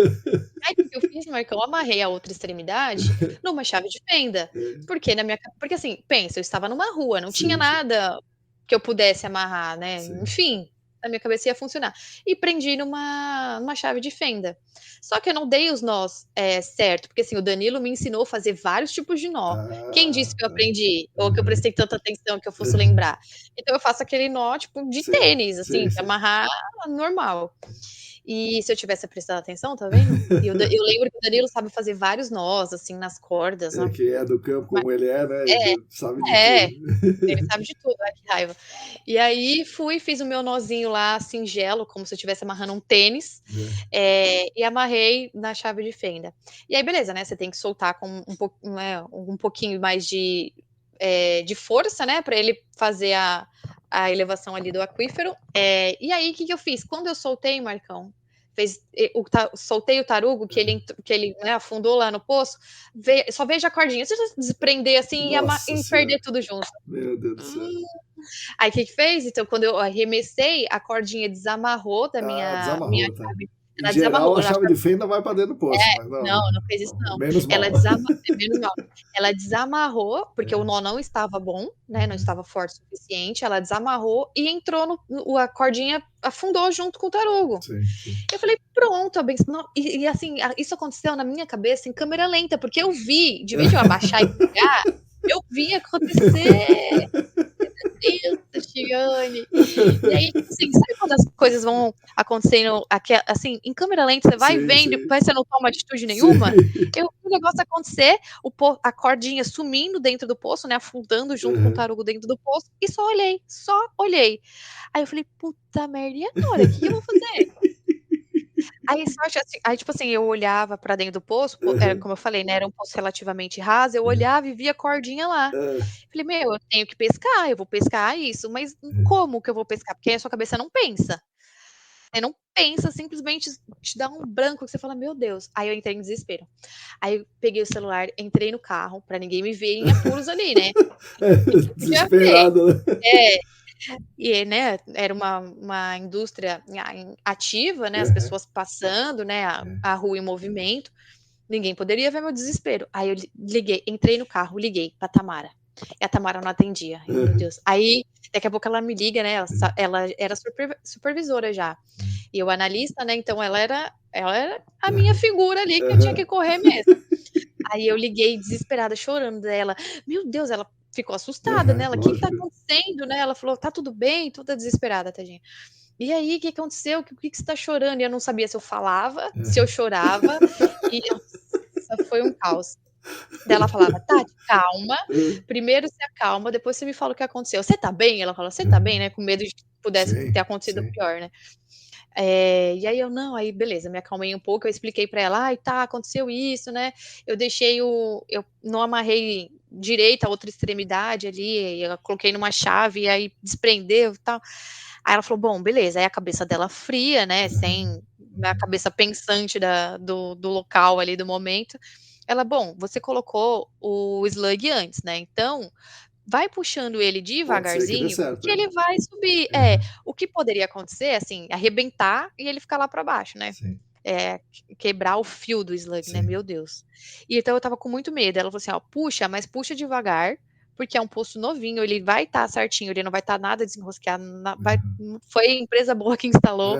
Aí o que eu fiz, Marcão, amarrei a outra extremidade numa chave de fenda, porque porque assim, pensa, eu estava numa rua, não tinha Sim, sim, nada que eu pudesse amarrar, né, sim. enfim, na minha cabeça ia funcionar. E prendi numa chave de fenda. Só que eu não dei os nós, certo, porque assim, o Danilo me ensinou a fazer vários tipos de nó. Quem disse que eu Tá. aprendi, ou que eu prestei tanta atenção que eu fosse lembrar? Então eu faço aquele nó, tipo, de Sim, tênis, assim, sim, de sim. amarrar normal. E se eu tivesse prestado atenção, tá vendo? E eu lembro que o Danilo sabe fazer vários nós, assim, nas cordas, É, quem é do campo mas como ele é, né? Sabe de é, tudo. é, ele sabe de tudo, ai que raiva. E aí fui, fiz o meu nozinho lá, singelo, como se eu estivesse amarrando um tênis, e amarrei na chave de fenda. E aí beleza, né, você tem que soltar com um pouquinho mais de força, né, pra ele fazer a elevação ali do aquífero. E aí, o que que eu fiz? Quando eu soltei, Marcão, soltei o tarugo, que ele, né, afundou lá no poço, só vejo a cordinha desprender assim Nossa e perder senhora. tudo junto. Meu Deus do céu. Hum. Aí o que que fez? Então, quando eu arremessei, a cordinha desamarrou da minha Desamarrou, tá? chave. Em geral, a chave de fenda vai para dentro do poço. Mas não fez isso não. Menos mal. Menos mal. Ela desamarrou, porque o nó não estava bom, né? Não estava forte o suficiente. Ela desamarrou e entrou a cordinha afundou junto com o tarugo. Sim. Eu falei, pronto, e assim, isso aconteceu na minha cabeça em câmera lenta, porque eu vi, de vez de eu abaixar e pegar, eu vi acontecer. Meu Deus, Tiane. E aí, assim, sabe quando as coisas vão acontecendo assim, em câmera lenta, você vai vendo, parece que você não toma atitude nenhuma. Eu vi o negócio acontecer, a cordinha sumindo dentro do poço, né? Afundando junto com o tarugo dentro do poço, e só olhei. Aí eu falei, puta merda, e agora? O que eu vou fazer? Aí, tipo assim, eu olhava pra dentro do poço, como eu falei, né, era um poço relativamente raso, eu olhava e via a cordinha lá. Falei, meu, eu tenho que pescar, eu vou pescar isso, mas como que eu vou pescar? Porque a sua cabeça não pensa. Você não pensa, simplesmente te dá um branco que você fala, meu Deus. Aí eu entrei em desespero. Aí eu peguei o celular, entrei no carro, pra ninguém me ver em apuros ali, né? Desesperado, né? E, né, era uma indústria ativa, né, as pessoas passando, né, a rua em movimento, ninguém poderia ver meu desespero. Aí eu entrei no carro, liguei pra Tamara, e a Tamara não atendia. Meu Deus. Aí, daqui a pouco ela me liga, né, ela era supervisora já, e eu analista, né, então ela era a minha figura ali, que eu tinha que correr mesmo. Aí eu liguei desesperada, chorando dela. Meu Deus, ela ficou assustada, né? O que tá acontecendo, né? Ela falou, tá tudo bem? Toda desesperada, tadinha. E aí, o que aconteceu? Por que você tá chorando? E eu não sabia se eu falava, se eu chorava. E foi um caos. Daí ela falava, Tati, calma. Primeiro se acalma, depois você me fala o que aconteceu. Você tá bem? Ela falou, você tá bem, né? Com medo de que pudesse ter acontecido pior, né? E aí aí beleza, me acalmei um pouco, eu expliquei pra ela, aconteceu isso, né, eu não amarrei direito a outra extremidade ali, eu coloquei numa chave, e aí desprendeu e tal. Aí ela falou, bom, beleza, aí a cabeça dela fria, né, sem a cabeça pensante do local ali, do momento. Ela, bom, você colocou o slug antes, né, então vai puxando ele devagarzinho, que ele vai subir. O que poderia acontecer, assim, arrebentar e ele ficar lá para baixo, né? Quebrar o fio do slug, né? Meu Deus. E então eu tava com muito medo. Ela falou assim, ó, mas puxa devagar, porque é um poço novinho, ele vai estar certinho, ele não vai estar nada desenrosqueado, foi a empresa boa que instalou,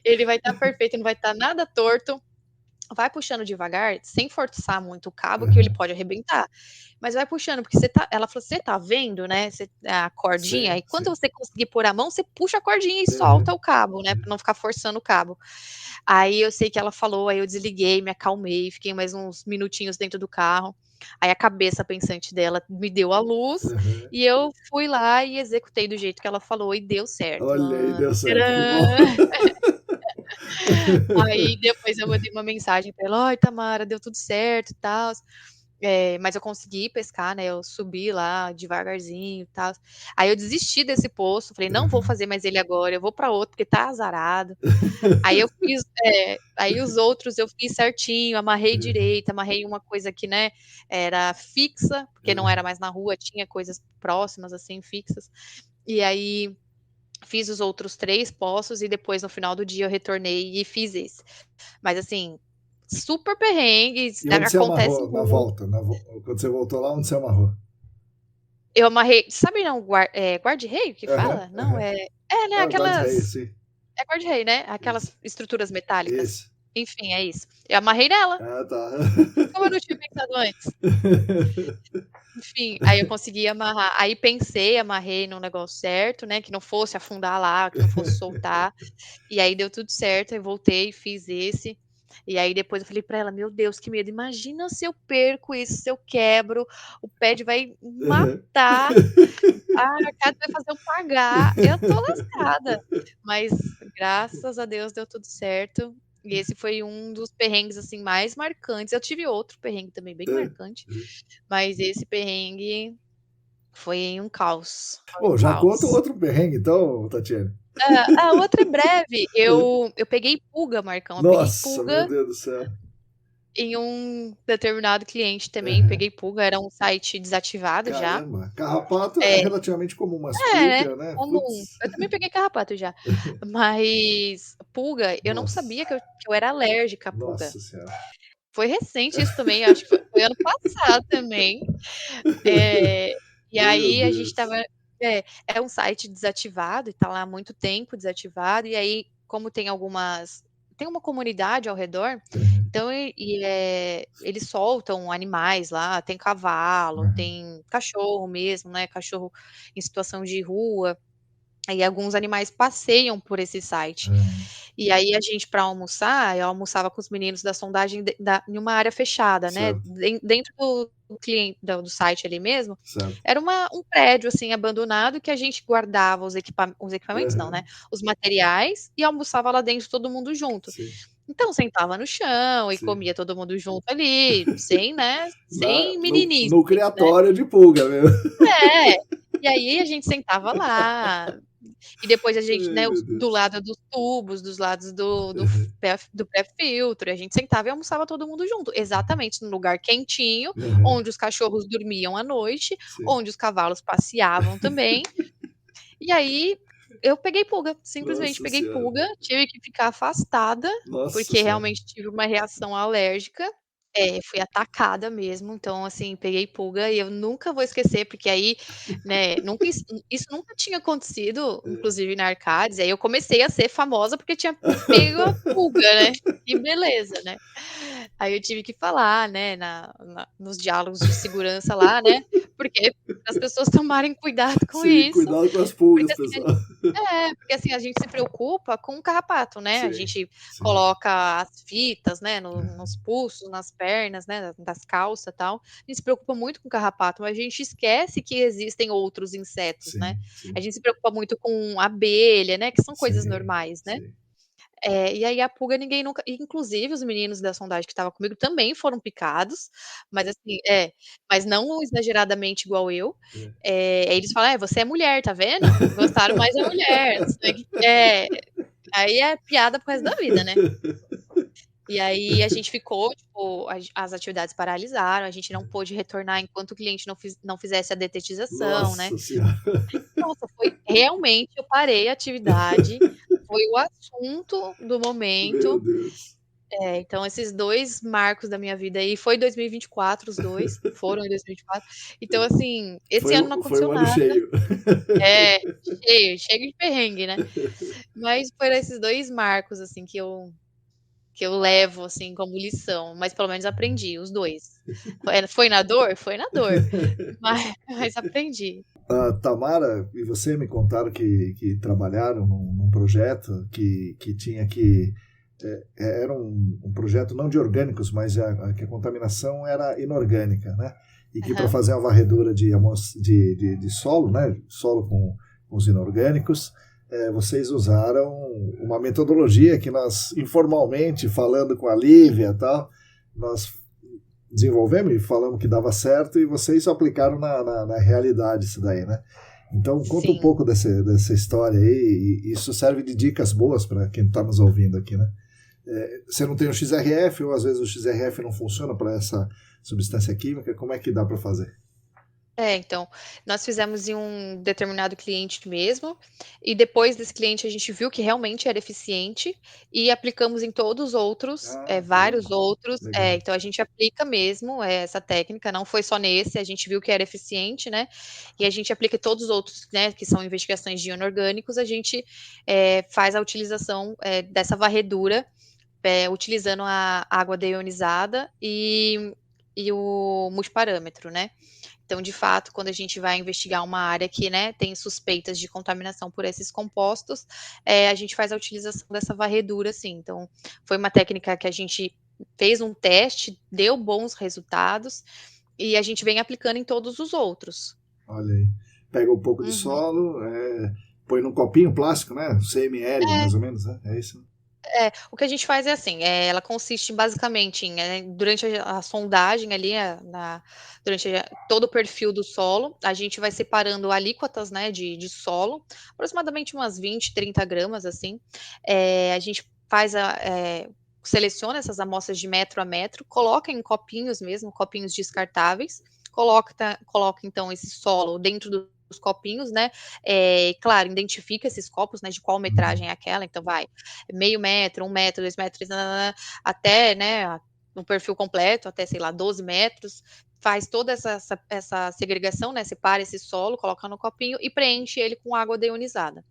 ele vai estar perfeito, não vai estar nada torto. Vai puxando devagar, sem forçar muito o cabo, que ele pode arrebentar. Mas vai puxando, porque ela falou, você tá vendo, né, a cordinha, e quando você conseguir pôr a mão, você puxa a cordinha e solta o cabo, né, pra não ficar forçando o cabo. Aí eu sei que ela falou, aí eu desliguei, me acalmei, fiquei mais uns minutinhos dentro do carro. Aí a cabeça pensante dela me deu a luz, e eu fui lá e executei do jeito que ela falou, e deu certo. Olha aí, deu certo, que bom. Aí depois eu mandei uma mensagem pra ela, oi Tamara, deu tudo certo e tal, mas eu consegui pescar, né, eu subi lá devagarzinho e tal. Aí eu desisti desse poço, falei, não vou fazer mais ele agora, eu vou pra outro, porque tá azarado. Aí eu fiz, aí os outros eu fiz certinho, amarrei direito, amarrei uma coisa que, né, era fixa, porque não era mais na rua, tinha coisas próximas, assim, fixas. E aí fiz os outros 3 poços e depois no final do dia eu retornei e fiz esse. Mas assim, super perrengue, E onde você acontece amarrou na volta? Quando você voltou lá, onde você amarrou? Eu amarrei, sabe não, guarda-reio que fala? Não, né, aquelas guarda-reio, né, aquelas estruturas metálicas. Isso. Enfim, é isso. Eu amarrei nela. Tá. Como eu não tinha pensado antes. Enfim, aí eu consegui amarrar, aí pensei, amarrei no negócio certo, né, que não fosse afundar lá, que não fosse soltar, e aí deu tudo certo, aí voltei, fiz esse, e aí depois eu falei pra ela, meu Deus, que medo, imagina se eu perco isso, se eu quebro, o Ped vai matar, a Arcade vai fazer eu pagar, eu tô lascada, mas graças a Deus deu tudo certo, e esse foi um dos perrengues, assim, mais marcantes, eu tive outro perrengue também bem marcante, mas esse perrengue foi um caos. Bom, já conta outro perrengue então, Tatiane. A outra é breve, eu peguei pulga, Marcão, eu peguei Nossa, pulga. meu Deus do céu. em um determinado cliente também peguei pulga, era um site desativado já. Caramba, carrapato é É, relativamente comum, mas né, pulga, né? comum. Putz. Eu também peguei carrapato já, mas pulga, eu não Nossa, sabia que eu era alérgica à pulga. nossa senhora. Foi recente isso também, acho que foi ano passado também. Eh, e Meu aí a gente estava Deus. é um site desativado e tá lá há muito tempo desativado, e aí como tem uma comunidade ao redor, Uhum, então eles soltam animais lá, tem cavalo, uhum, tem cachorro mesmo, né, cachorro em situação de rua, e alguns animais passeiam por esse site. uhum. E aí a gente para almoçar, eu almoçava com os meninos da sondagem em uma área fechada, né, Certo, dentro do site ali mesmo, certo. era um prédio, assim, abandonado que a gente guardava os equipamentos não, né, Uhum, os materiais e almoçava lá dentro todo mundo junto. sim, Então sentava no chão e sim. comia todo mundo junto ali, sem, né, sem meninice, No né. criatório de pulga mesmo. É, e aí a gente sentava lá, e depois a gente, Ai, né, meu do Deus. lado dos tubos, dos lados Uhum, do pré-filtro, e a gente sentava e almoçava todo mundo junto, exatamente num lugar quentinho, uhum, onde os cachorros dormiam à noite, sim. onde os cavalos passeavam também. E aí eu peguei pulga, simplesmente Nossa peguei senhora. pulga, tive que ficar afastada, Nossa porque senhora. realmente tive uma reação alérgica. É, fui atacada mesmo, então, assim, peguei pulga e eu nunca vou esquecer, porque aí, né, nunca isso nunca tinha acontecido, inclusive na Arcades, aí eu comecei a ser famosa porque tinha pego a pulga, né, que beleza, né. Aí eu tive que falar, né, nos diálogos de segurança lá, né, porque para as pessoas tomarem cuidado com Sim, isso, cuidado com as pulgas, porque assim pessoal. porque assim, a gente se preocupa com o carrapato, né, a Sim, gente sim. coloca as fitas, né, nos Uhum, pulsos, nas pernas, né, das calças, tal. A gente se preocupa muito com o carrapato, mas a gente esquece que existem outros insetos, né. sim, A sim, gente se preocupa muito com abelha, né, que são coisas sim, normais, né. sim. E aí a pulga ninguém nunca inclusive os meninos da sondagem que estavam comigo também foram picados, mas assim mas não exageradamente igual eu. É. Aí eles falam: "É, você é mulher, tá vendo? Gostaram mais da mulher, não sei o que". Aí é piada pro resto da vida, né. E aí a gente ficou, tipo, as atividades paralisaram, a gente não pôde retornar enquanto o cliente não fizesse a detetização, né. Nossa senhora. Nossa, foi realmente eu parei a atividade, foi o assunto do Meu momento. Deus. Então esses 2 marcos da minha vida aí foi 2024 os 2, foram em 2024. Então assim, esse ano não Foi aconteceu um ano nada. cheio. É, cheio de perrengue, né. Mas foram esses 2 marcos, assim, que eu levo, assim, como lição, mas pelo menos aprendi, os 2. Foi na dor? Foi na dor, mas aprendi. A Tamara e você me contaram que trabalharam num projeto que tinha que. Era um projeto não de orgânicos, mas que a contaminação era inorgânica, né? E que para Aham, fazer uma varredura de solo, né? Solo com os inorgânicos, vocês usaram uma metodologia que nós, informalmente, falando com a Lívia e tal, nós desenvolvemos e falamos que dava certo e vocês só aplicaram na realidade isso daí, né? Então conta um sim. pouco dessa história aí, e isso serve de dicas boas para quem está nos ouvindo aqui, né? Você não tem o XRF, ou às vezes o XRF não funciona para essa substância química, como é que dá para fazer? Então, nós fizemos em um determinado cliente mesmo, e depois desse cliente a gente viu que realmente era eficiente, e aplicamos em todos os outros, Ah, que vários legal, outros. legal. Então a gente aplica mesmo, essa técnica, não foi só nesse, a gente viu que era eficiente, né, e a gente aplica em todos os outros, né, que são investigações de inorgânicos, a gente, faz a utilização, dessa varredura, utilizando a água deionizada e o multiparâmetro, né. Então, de fato, quando a gente vai investigar uma área que, né, tem suspeitas de contaminação por esses compostos, a gente faz a utilização dessa varredura, sim. Então, foi uma técnica que a gente fez um teste, deu bons resultados, e a gente vem aplicando em todos os outros. Olha aí. Pega um pouco de Uhum. solo, põe num copinho plástico, né? 100 ml, É. mais ou menos, né? É isso? O que a gente faz é assim, ela consiste basicamente em, durante a sondagem ali, durante todo o perfil do solo, a gente vai separando alíquotas, né, de solo, aproximadamente umas 20, 30 gramas, assim. A gente faz seleciona essas amostras de metro a metro, coloca em copinhos mesmo, copinhos descartáveis, coloca então esse solo dentro dos copinhos, né? Claro, identifica esses copos, né? De qual metragem é aquela, então vai meio metro, 1 metro, 2 metros, até, né? No perfil completo, até, sei lá, 12 metros, faz toda essa segregação, né? Separa esse solo, coloca no copinho e preenche ele com água deionizada.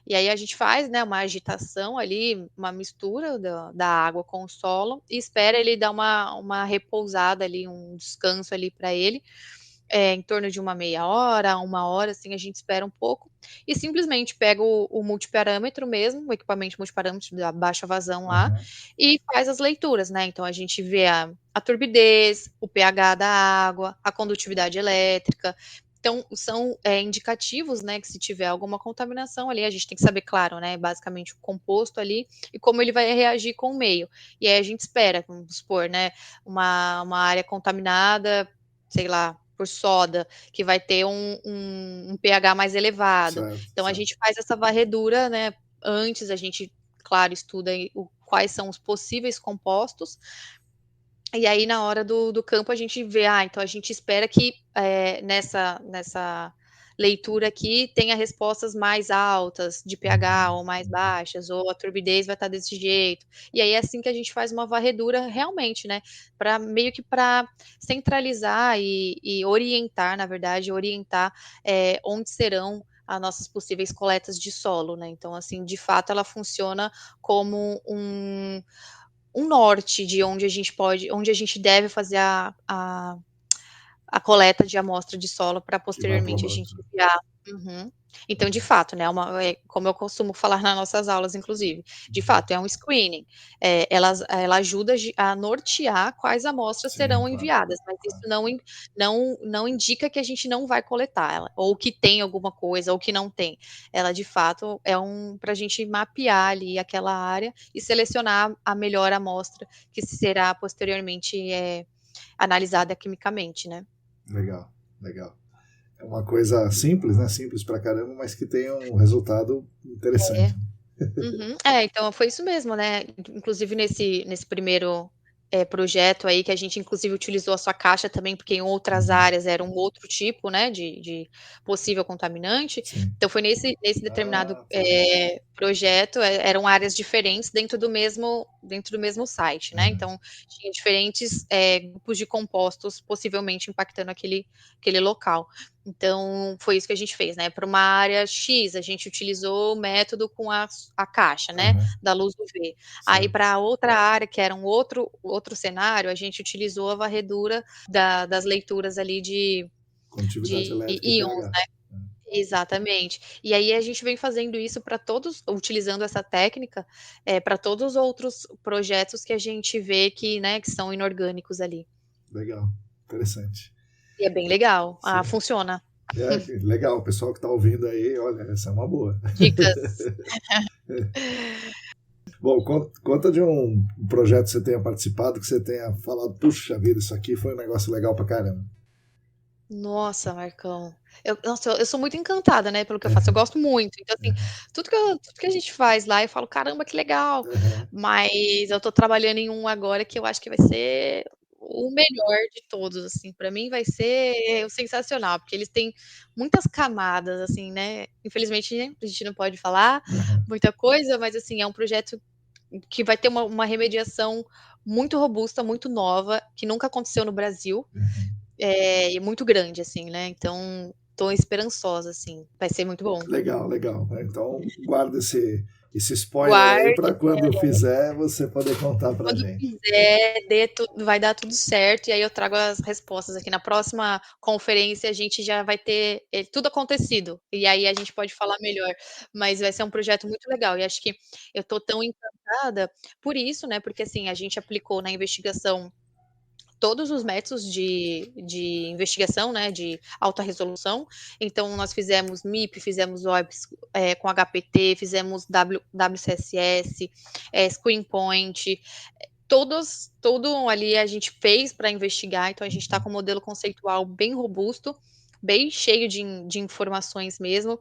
E aí a gente faz, né, uma agitação ali, uma mistura da água com o solo e espera ele dar uma repousada ali, um descanso ali para ele, em torno de uma meia hora, 1 hora, assim, a gente espera um pouco e simplesmente pega o multiparâmetro mesmo, o equipamento multiparâmetro da baixa vazão lá, e faz as leituras, né? Então a gente vê a turbidez, o pH da água, a condutividade elétrica. Então, são indicativos, né, que se tiver alguma contaminação ali, a gente tem que saber, claro, né, basicamente o composto ali e como ele vai reagir com o meio. E aí a gente espera, vamos supor, né, uma área contaminada, sei lá, por soda, que vai ter um pH mais elevado. Certo, Então, a certo. gente faz essa varredura, né, antes a gente, claro, estuda quais são os possíveis compostos, e aí, na hora do campo, a gente vê, então a gente espera que nessa leitura aqui tenha respostas mais altas de pH ou mais baixas, ou a turbidez vai estar desse jeito. E aí é assim que a gente faz uma varredura realmente, né? Para meio que para centralizar e orientar, na verdade, onde serão as nossas possíveis coletas de solo, né? Então, assim, de fato, ela funciona como um norte de onde a gente deve fazer a coleta de amostra de solo para Que vai para o posteriormente a gente laboratório. enviar. Então, de fato, né, como eu costumo falar nas nossas aulas, inclusive, de fato, é um screening. Ela ajuda a nortear quais amostras Sim, serão claro, enviadas, mas isso claro. não indica que a gente não vai coletar ela, ou que tem alguma coisa, ou que não tem. Ela, de fato, para a gente mapear ali aquela área e selecionar a melhor amostra que será posteriormente analisada quimicamente, né? Legal, legal. É uma coisa simples, né? Simples pra caramba, mas que tem um resultado É. interessante. Então foi isso mesmo, né? Inclusive nesse primeiro projeto aí, que a gente inclusive utilizou a sua caixa também, porque em outras Uhum. áreas era um outro tipo, né, de possível contaminante. Sim. Então foi nesse determinado Tá legal. projeto, eram áreas diferentes dentro do mesmo site, né? Uhum. Então tinha diferentes grupos de compostos possivelmente impactando aquele local. Então, foi isso que a gente fez, né? Para uma área X, a gente utilizou o método com a caixa, né? Uhum. Da luz UV. Aí, Certo. para outra área, que era um outro cenário, a gente utilizou a varredura das leituras ali Condutividade de elétrica e íons, pH. né? Exatamente. E aí a gente vem fazendo isso para todos, utilizando essa técnica, para todos os outros projetos que a gente vê que, né, que são inorgânicos ali. Legal, interessante. E é bem legal. Sim. Funciona. Legal, o pessoal que está ouvindo aí, olha, essa é uma boa. Dicas. Bom, conta de um projeto que você tenha participado, que você tenha falado, puxa vida, isso aqui foi um negócio legal pra caramba. Nossa, Marcão. Nossa, eu sou muito encantada, né, pelo que eu faço. Eu gosto muito. Então, assim, tudo que a gente faz lá, eu falo, caramba, que legal. Uhum. Mas eu tô trabalhando em um agora que eu acho que vai ser o melhor de todos, assim. Para mim vai ser o sensacional, porque eles têm muitas camadas, assim, né. Infelizmente, né, a gente não pode falar Uhum. muita coisa, mas, assim, é um projeto que vai ter uma remediação muito robusta, muito nova, que nunca aconteceu no Brasil. Uhum. E muito grande, assim, né, então tô esperançosa, assim, vai ser muito bom. Legal, legal. Então, guarda esse spoiler aí Guarde, para quando fizer você poder contar pra quando gente. fizer, vai dar tudo certo, e aí eu trago as respostas aqui. Na próxima conferência, a gente já vai ter tudo acontecido, e aí a gente pode falar melhor, mas vai ser um projeto muito legal, e acho que eu tô tão encantada por isso, né, porque, assim, a gente aplicou na investigação todos os métodos de investigação, né, de alta resolução. Então, nós fizemos MIP, fizemos OIBS com HPT, fizemos WCSS, Screen Point, tudo ali a gente fez para investigar. Então, a gente está com um modelo conceitual bem robusto, bem cheio de informações mesmo.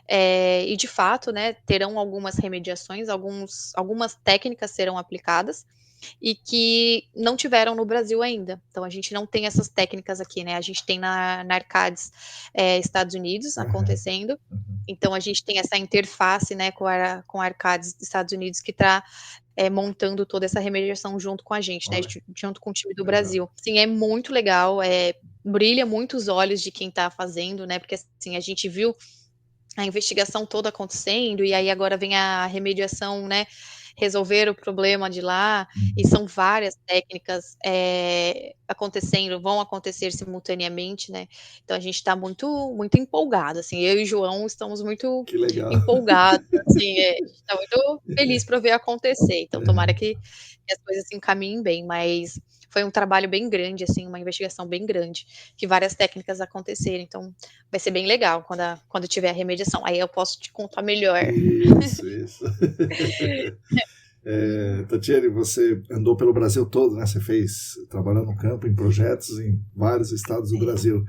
E, de fato, né, terão algumas remediações, algumas técnicas serão aplicadas. e que não tiveram no Brasil ainda. Então, a gente não tem essas técnicas aqui, né? A gente tem na Arcades Estados Unidos acontecendo. Então, a gente tem essa interface, né, com a Arcades dos Estados Unidos que está montando toda essa remediação junto com a gente, né, junto com o time do Brasil. Sim, é muito legal, brilha muito os olhos de quem está fazendo, né, porque assim, a gente viu a investigação toda acontecendo, e aí agora vem a remediação, né, resolver o problema de lá, e são várias técnicas acontecendo, vão acontecer simultaneamente, né, então a gente está muito, muito empolgado, assim, eu e o João estamos muito empolgados, assim, a gente está muito feliz para ver acontecer, então tomara que as coisas se encaminhem bem, mas foi um trabalho bem grande, assim, uma investigação bem grande, que várias técnicas aconteceram, então vai ser bem legal quando tiver a remediação, aí eu posso te contar melhor. Isso. Tatiane, você andou pelo Brasil todo, né? Você trabalhou no campo, em projetos em vários estados do Brasil.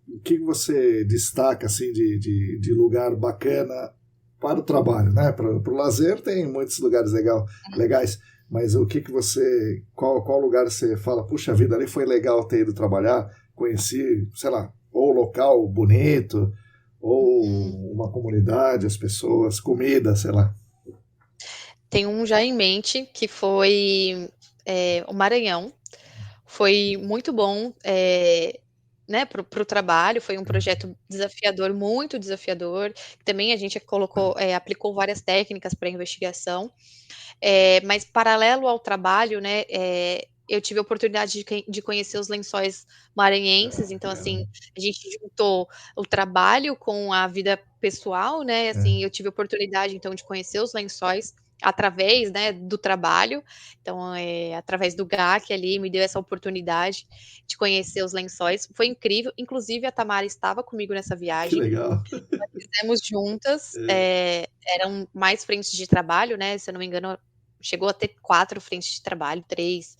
O que você destaca, assim, de lugar bacana para o trabalho, né? Para o lazer tem muitos lugares legais, mas o que você, qual lugar você fala, puxa vida, ali foi legal ter ido trabalhar, conheci, sei lá, ou local bonito, ou uma comunidade, as pessoas, comida, sei lá. Tem um já em mente, que foi o Maranhão. Foi muito bom, né, para o trabalho, foi um projeto desafiador, muito desafiador. Também a gente aplicou várias técnicas para investigação, mas paralelo ao trabalho, né, eu tive a oportunidade de conhecer os Lençóis Maranhenses, então, assim, a gente juntou o trabalho com a vida pessoal, né, assim, eu tive a oportunidade, então, de conhecer os Lençóis através, né, do trabalho, então, através do GAC ali, me deu essa oportunidade de conhecer os Lençóis, foi incrível, inclusive a Tamara estava comigo nessa viagem. Que legal. Nós fizemos juntas, eram mais frentes de trabalho, né, se eu não me engano, chegou a ter 4 frentes de trabalho, 3,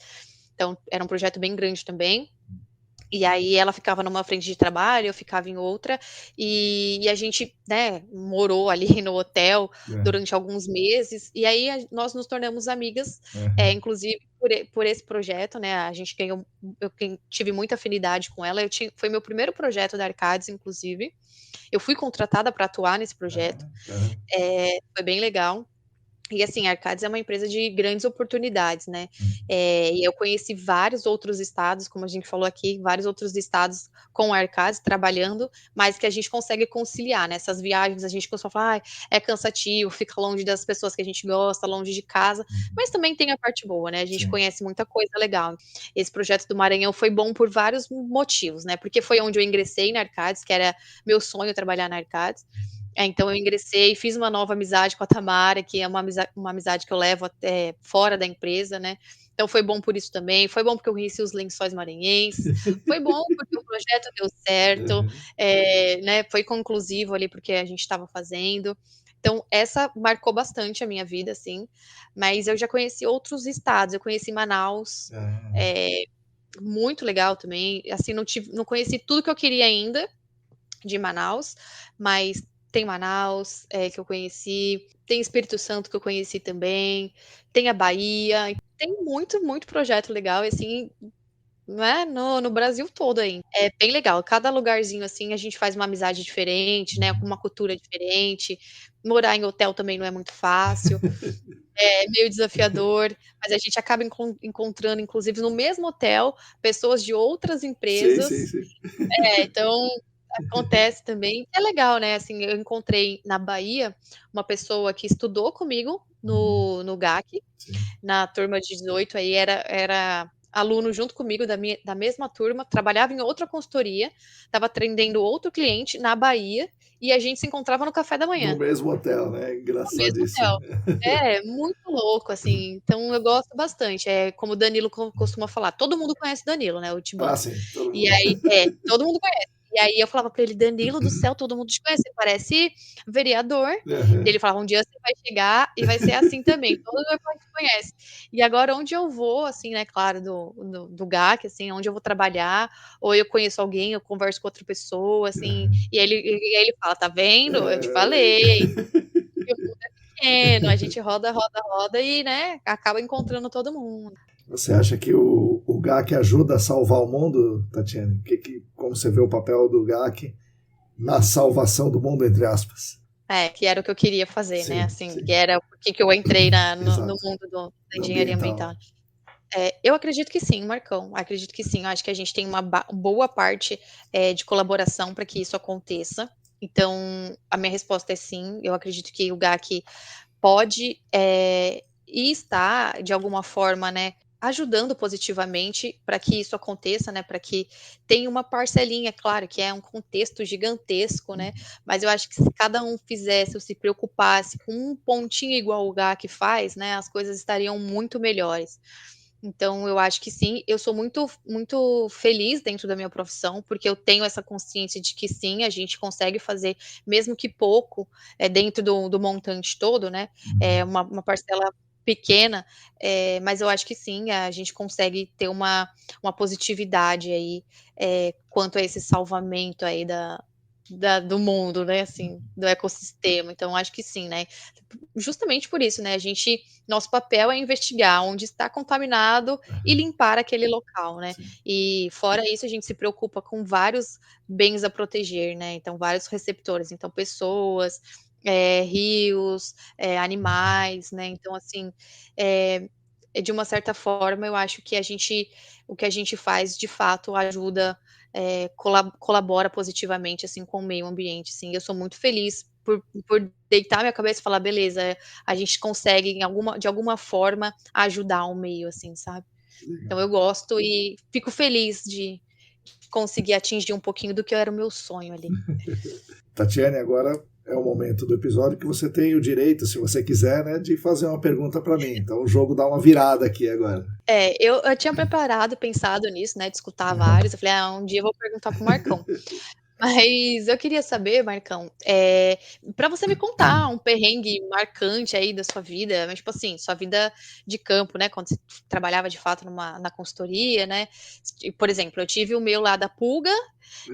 então era um projeto bem grande também. E aí ela ficava numa frente de trabalho, eu ficava em outra, e a gente, né, morou ali no hotel durante alguns meses, e aí nós nos tornamos amigas, inclusive por esse projeto, né, a gente eu tive muita afinidade com ela, foi meu primeiro projeto da Arcades, inclusive, eu fui contratada para atuar nesse projeto, foi bem legal. E assim, a Arcades é uma empresa de grandes oportunidades, né, e eu conheci vários outros estados, como a gente falou aqui, vários outros estados com a Arcades trabalhando, mas que a gente consegue conciliar, né, essas viagens a gente costuma falar: "Ai, é cansativo, fica longe das pessoas que a gente gosta, longe de casa", mas também tem a parte boa, né, a gente conhece muita coisa legal. Esse projeto do Maranhão foi bom por vários motivos, né, porque foi onde eu ingressei na Arcades, que era meu sonho trabalhar na Arcades. Então eu ingressei, fiz uma nova amizade com a Tamara, que é uma amizade que eu levo até fora da empresa, né. Então foi bom por isso também, foi bom porque eu conheci os Lençóis Maranhenses, foi bom porque o projeto deu certo, né, foi conclusivo ali, porque a gente estava fazendo. Então essa marcou bastante a minha vida, assim, mas eu já conheci outros estados, eu conheci Manaus, muito legal também, assim, não conheci tudo que eu queria ainda de Manaus, mas tem Manaus, que eu conheci, tem Espírito Santo que eu conheci também, tem a Bahia, tem muito, muito projeto legal, e assim, né, no Brasil todo aí. É bem legal, cada lugarzinho, assim, a gente faz uma amizade diferente, né, com uma cultura diferente, morar em hotel também não é muito fácil, é meio desafiador, mas a gente acaba encontrando, inclusive no mesmo hotel, pessoas de outras empresas. Sim. Então acontece também, é legal, né, assim, eu encontrei na Bahia uma pessoa que estudou comigo no GAC, na turma de 18, aí era aluno junto comigo da mesma turma, trabalhava em outra consultoria, estava atendendo outro cliente na Bahia, e a gente se encontrava no café da No manhã. mesmo hotel, né, No mesmo engraçadíssimo. hotel. Muito louco, assim, então eu gosto bastante, como o Danilo costuma falar, todo mundo conhece Danilo, né, o Tibã. Sim, todo E mundo. aí todo mundo conhece. E aí eu falava pra ele: "Danilo do céu, todo mundo te conhece, você parece vereador". E ele falava: "Um dia você vai chegar e vai ser assim também, todo mundo te conhece". E agora onde eu vou, assim, né, claro, do GAC, assim, onde eu vou trabalhar, ou eu conheço alguém, eu converso com outra pessoa, assim, e aí ele fala: "Tá vendo? Eu te falei, que o mundo é pequeno, a gente roda, roda, roda e, né, acaba encontrando todo mundo. Você acha que o GAC ajuda a salvar o mundo, Tatiane? Como você vê o papel do GAC na salvação do mundo, entre aspas? Que era o que eu queria fazer, Sim, né? Assim, sim. que era por que eu entrei no mundo da engenharia ambiental. Eu acredito que sim, Marcão. Acredito que sim. Eu acho que a gente tem uma boa parte de colaboração para que isso aconteça. Então, a minha resposta é sim. Eu acredito que o GAC pode e está, de alguma forma, né, ajudando positivamente para que isso aconteça, né, para que tenha uma parcelinha, claro, que é um contexto gigantesco, né, mas eu acho que se cada um fizesse ou se preocupasse com um pontinho igual o GAC faz, né, as coisas estariam muito melhores. Então, eu acho que sim. Eu sou muito, muito feliz dentro da minha profissão, porque eu tenho essa consciência de que sim, a gente consegue fazer, mesmo que pouco, dentro do montante todo, né? Uma parcela pequena, mas eu acho que sim, a gente consegue ter uma positividade aí, quanto a esse salvamento aí do mundo, né? Assim, do ecossistema. Então, acho que sim, né? Justamente por isso, né? Nosso papel é investigar onde está contaminado e limpar aquele local, né? Sim. E fora isso, a gente se preocupa com vários bens a proteger, né? Então, vários receptores, então pessoas, rios, animais, né? Então, assim, de uma certa forma, eu acho que o que a gente faz, de fato, ajuda, colabora positivamente, assim, com o meio ambiente, assim. Eu sou muito feliz por deitar minha cabeça e falar: "Beleza, a gente consegue de alguma forma ajudar o meio", assim, sabe. Então eu gosto e fico feliz de conseguir atingir um pouquinho do que era o meu sonho ali. Tatiane, agora é o momento do episódio que você tem o direito, se você quiser, né, de fazer uma pergunta para mim. Então o jogo dá uma virada aqui agora. Eu tinha pensado nisso, né, de escutar vários, eu falei: um dia eu vou perguntar para o Marcão". Mas eu queria saber, Marcão, para você me contar um perrengue marcante aí da sua vida, mas tipo assim, sua vida de campo, né, quando você trabalhava de fato na consultoria, né. Por exemplo, eu tive o meu lá da pulga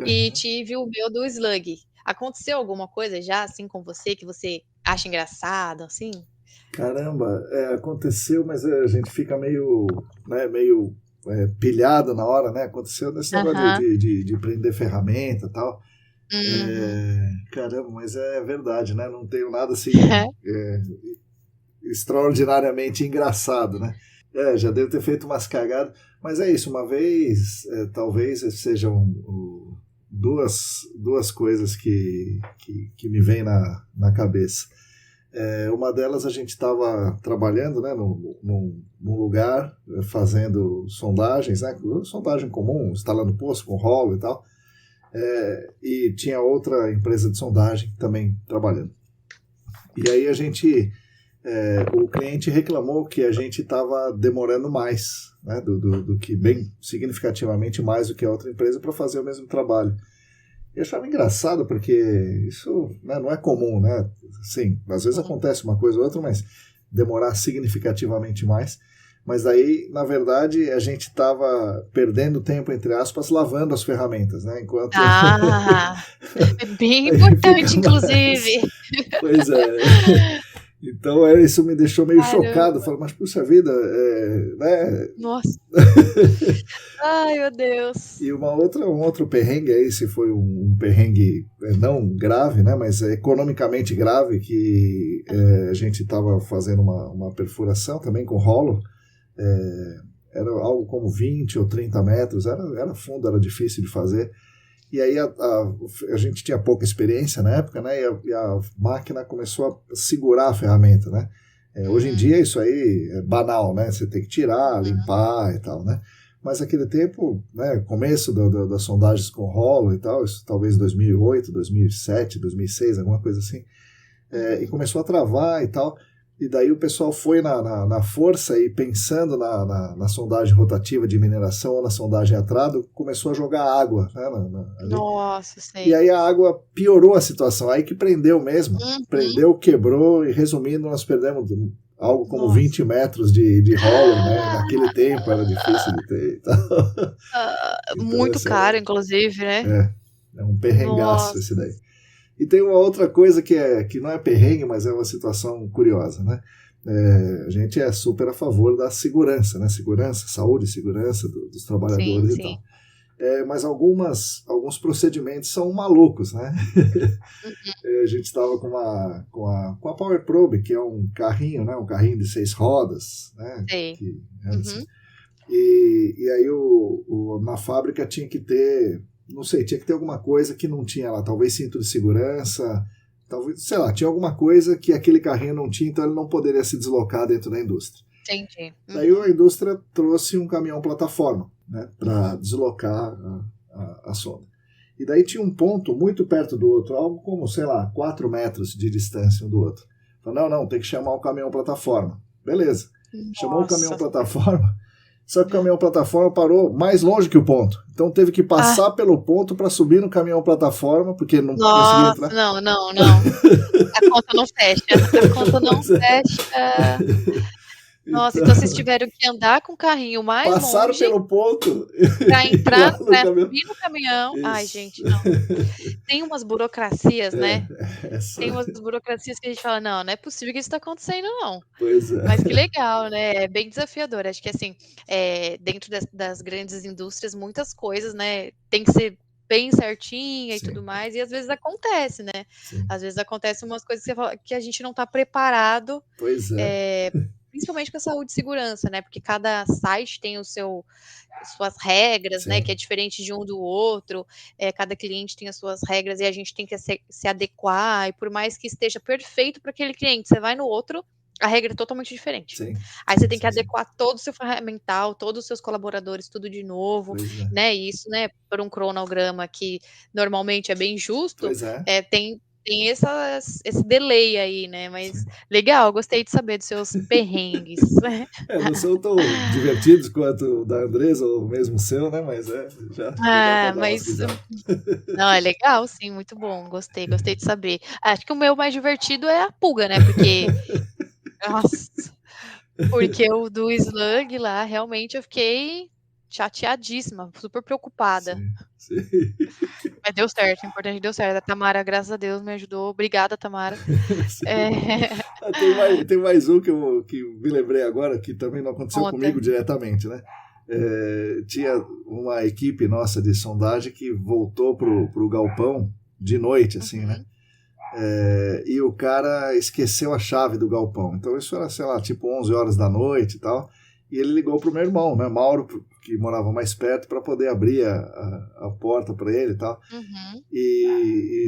e tive o meu do slug. Aconteceu alguma coisa já, assim, com você, que você acha engraçado, assim? Caramba, aconteceu, mas a gente fica meio, né, pilhado na hora, né? Aconteceu nesse negócio Aham. de prender ferramenta e tal. Uhum. Caramba, mas é verdade, né? Não tenho nada assim extraordinariamente engraçado, né? Já devo ter feito umas cagadas, mas é isso, uma vez, talvez sejam duas coisas que me vêm na cabeça. Uma delas, a gente estava trabalhando, né, num lugar, fazendo sondagens, né, sondagem comum, instalando poço com rolo e tal, e tinha outra empresa de sondagem também trabalhando. E aí o cliente reclamou que a gente estava demorando mais, né, do que bem significativamente mais do que a outra empresa para fazer o mesmo trabalho. Eu achava engraçado porque isso, né, não é comum, né? Sim, às vezes acontece uma coisa ou outra, mas demorar significativamente mais. Mas aí, na verdade, a gente estava perdendo tempo, entre aspas, lavando as ferramentas, né? Enquanto É bem importante, inclusive. Pois é. Então isso me deixou meio chocado. Falei, mas puxa vida, né? Nossa. Ai, meu Deus. E um outro perrengue, esse foi um perrengue não grave, né, mas economicamente grave, que a gente estava fazendo uma perfuração também com rolo, era algo como 20 ou 30 metros, era fundo, era difícil de fazer. E aí a gente tinha pouca experiência na época, né, e a máquina começou a segurar a ferramenta, né. Hoje em dia isso aí é banal, né, você tem que tirar, limpar e tal, né. Mas naquele tempo, né, começo das sondagens com rolo e tal, isso talvez 2008, 2007, 2006, alguma coisa assim, e começou a travar e tal, e daí o pessoal foi na força e pensando na sondagem rotativa de mineração ou na sondagem a trado, começou a jogar água, né, ali. Nossa, sei. E aí a água piorou a situação, aí que prendeu mesmo, prendeu, quebrou, e resumindo, nós perdemos algo como 20 metros de rolo, né? Naquele tempo era difícil de ter e tal. Então, Muito caro, inclusive, né? é um perrengaço Nossa. esse daí. E tem uma outra coisa que não é perrengue, mas é uma situação curiosa, né? A gente é super a favor da segurança, né? Segurança, saúde e segurança dos trabalhadores e tal. Mas alguns procedimentos são malucos, né? A gente estava com a Power Probe, que é um carrinho, né? Um carrinho de 6 rodas, né? Assim. E aí na fábrica tinha que ter, não sei, tinha que ter alguma coisa que não tinha lá, talvez cinto de segurança, talvez, sei lá, tinha alguma coisa que aquele carrinho não tinha, então ele não poderia se deslocar dentro da indústria. Entendi. Daí a indústria trouxe um caminhão plataforma, né, para deslocar a sonda. E daí tinha um ponto muito perto do outro, algo como, sei lá, 4 metros de distância um do outro. Falei, não, tem que chamar o caminhão plataforma. Beleza. Chamou o caminhão plataforma, só que o caminhão plataforma parou mais longe que o ponto. Então teve que passar pelo ponto para subir no caminhão plataforma, porque não conseguia entrar. Não. A conta não fecha. Nossa, então vocês tiveram que andar com o carrinho mais passaram longe. Pelo ponto. Para entrar, para subir no caminhão. Isso. Ai, gente, não. Tem umas burocracias, né? Tem umas burocracias que a gente fala, não é possível que isso está acontecendo, não. Pois é. Mas que legal, né? É bem desafiador. Acho que, assim, dentro das grandes indústrias, muitas coisas, né, tem que ser bem certinha e tudo mais, e às vezes acontece, né? Sim. Às vezes acontecem umas coisas que a gente não está preparado. Pois é. Principalmente com a saúde e segurança, né? Porque cada site tem suas regras, né? Que é diferente de um do outro. Cada cliente tem as suas regras e a gente tem que se adequar. E por mais que esteja perfeito para aquele cliente, você vai no outro, a regra é totalmente diferente. Sim. Aí você tem que adequar todo o seu ferramental, todos os seus colaboradores, tudo de novo, né? E isso, né? Por um cronograma que normalmente é bem justo, tem esse delay aí, né? Mas legal, gostei de saber dos seus perrengues. Não são tão divertidos quanto o da Andresa ou mesmo o seu, né? Mas não, é legal, sim, muito bom. Gostei de saber. Acho que o meu mais divertido é a pulga, né? Porque o do Slug lá, realmente eu fiquei chateadíssima, super preocupada. Sim. Mas deu certo, o importante deu certo. A Tamara, graças a Deus, me ajudou. Obrigada, Tamara. Tem mais um que me lembrei agora, que também não aconteceu comigo diretamente, né? Tinha uma equipe nossa de sondagem que voltou pro galpão de noite, assim, né? E o cara esqueceu a chave do galpão. Então isso era, sei lá, tipo 11 horas da noite e tal. E ele ligou pro meu irmão, né, Mauro, que morava mais perto, para poder abrir a porta para ele e tal. E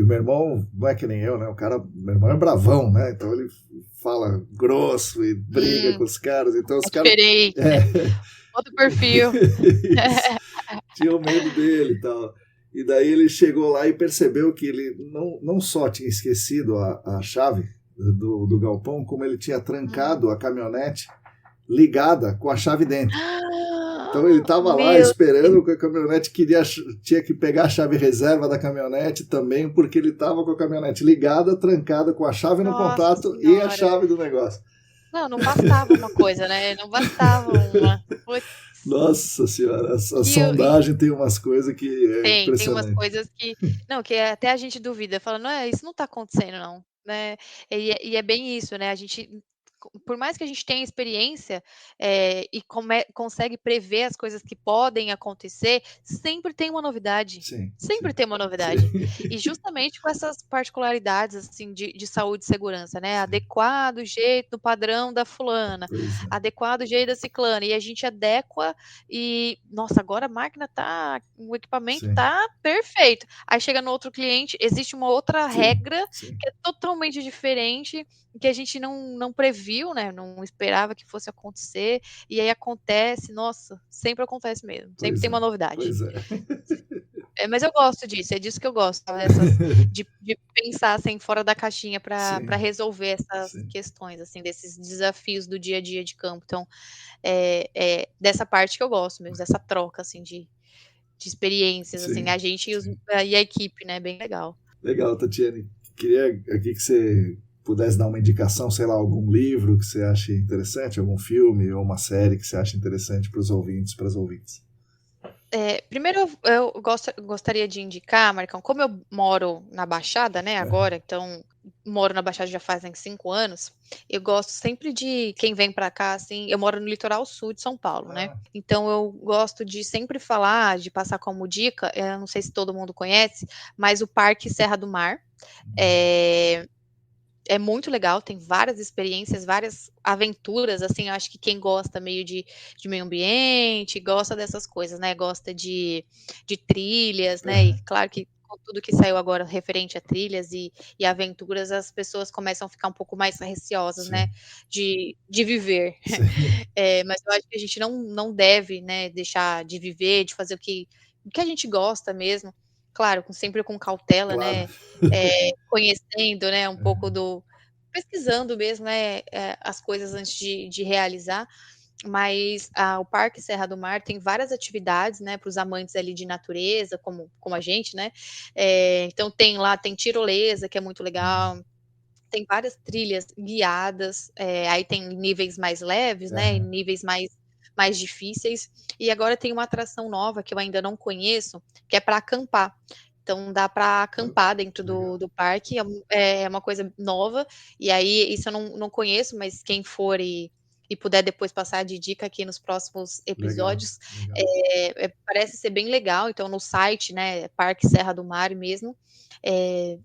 o meu irmão não é que nem eu, né? Meu irmão é bravão, né? Então ele fala grosso e briga com os caras. Então os caras. Outro perfil. Tinham medo dele e tal. E daí ele chegou lá e percebeu que ele não só tinha esquecido a chave do galpão, como ele tinha trancado a caminhonete ligada com a chave dentro. Então ele estava lá esperando que a caminhonete tinha que pegar a chave reserva da caminhonete também, porque ele estava com a caminhonete ligada, trancada, com a chave no contato e a chave do negócio. Não bastava uma coisa, né? Não bastava uma. Nossa senhora, a sondagem tem umas coisas que é impressionante. Tem umas coisas que até a gente duvida, fala, isso não está acontecendo, não. Né? E é bem isso, né? A gente, por mais que a gente tenha experiência e consegue prever as coisas que podem acontecer, sempre tem uma novidade. Sempre tem uma novidade. E justamente com essas particularidades assim, de saúde e segurança, né? Adequar do jeito, do padrão da fulana, adequar do jeito da ciclana. E a gente adequa e, nossa, agora a máquina o equipamento tá perfeito. Aí chega no outro cliente, existe uma outra regra que é totalmente diferente, que a gente não previu, né? Não esperava que fosse acontecer, e aí acontece, nossa, sempre acontece mesmo, sempre tem uma novidade. Mas eu gosto disso, é disso que eu gosto, de pensar assim, fora da caixinha para resolver essas questões, assim, desses desafios do dia a dia de campo. Então, dessa parte que eu gosto mesmo, dessa troca assim, de experiências, assim, a gente e a equipe, né? Bem legal. Legal, Tatiane. Queria aqui que você pudesse dar uma indicação, sei lá, algum livro que você ache interessante, algum filme ou uma série que você acha interessante para os ouvintes, para as ouvintes. Primeiro eu gostaria de indicar, Marcão, como eu moro na Baixada, né, agora, então moro na Baixada já fazem 5 anos, eu gosto sempre de quem vem para cá, assim, eu moro no litoral sul de São Paulo, né, então eu gosto de sempre falar, de passar como dica, eu não sei se todo mundo conhece, mas o Parque Serra do Mar, é muito legal, tem várias experiências, várias aventuras, assim, eu acho que quem gosta meio de meio ambiente, gosta dessas coisas, né, gosta de trilhas, né, e claro que com tudo que saiu agora referente a trilhas e aventuras, as pessoas começam a ficar um pouco mais receosas, Sim. né, de viver. Sim. Mas eu acho que a gente não deve, né, deixar de viver, de fazer o que a gente gosta mesmo, claro, sempre com cautela, Claro. né, conhecendo, né, um pouco pesquisando mesmo, né, as coisas antes de realizar, mas o Parque Serra do Mar tem várias atividades, né, para os amantes ali de natureza, como a gente, né, então tem tirolesa, que é muito legal, tem várias trilhas guiadas, aí tem níveis mais leves, né, e níveis mais difíceis, e agora tem uma atração nova que eu ainda não conheço, que é para acampar. Então dá para acampar dentro do parque, é uma coisa nova, e aí isso eu não conheço, mas quem for e puder depois passar de dica aqui nos próximos episódios, Legal. parece ser bem legal, então no site, né, Parque Serra do Mar mesmo,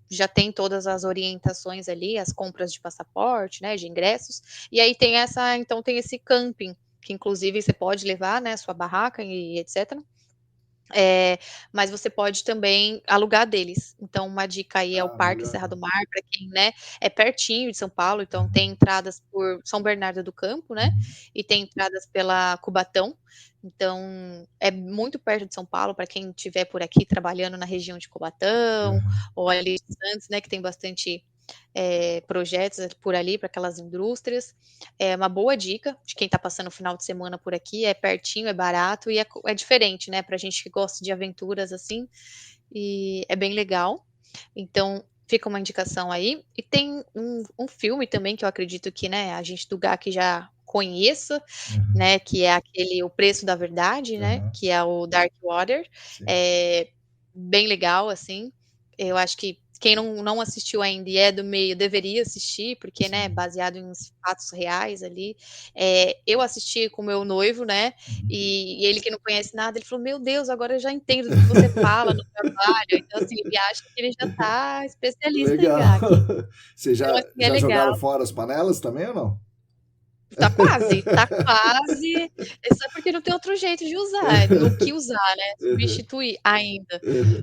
já tem todas as orientações ali, as compras de passaporte, né, de ingressos, e aí tem esse camping, que inclusive você pode levar, né, sua barraca e etc. Mas você pode também alugar deles. Então, uma dica aí é o Parque Serra do Mar, para quem, né, é pertinho de São Paulo, então tem entradas por São Bernardo do Campo, né, e tem entradas pela Cubatão. Então, é muito perto de São Paulo, para quem estiver por aqui trabalhando na região de Cubatão, ou ali de Santos, né, que tem bastante projetos por ali, para aquelas indústrias. É uma boa dica de quem está passando o final de semana por aqui, é pertinho, é barato e é diferente, né, pra gente que gosta de aventuras, assim, e é bem legal. Então, fica uma indicação aí. E tem um filme também que eu acredito que, né, a gente do GAC já conheça, né, que é aquele O Preço da Verdade, né, que é o Dark Water. É bem legal, assim, eu acho que quem não assistiu ainda e é do meio deveria assistir, porque, né, baseado em fatos reais ali. Eu assisti com o meu noivo, né, e ele que não conhece nada, ele falou: "Meu Deus, agora eu já entendo do que você fala no trabalho", então, assim, ele acha que ele já tá especialista em Legal. GAC. Vocês Então, assim, é já legal. jogaram fora as panelas também ou não? Tá quase, é só porque não tem outro jeito de usar, no que usar, né, substituir ainda.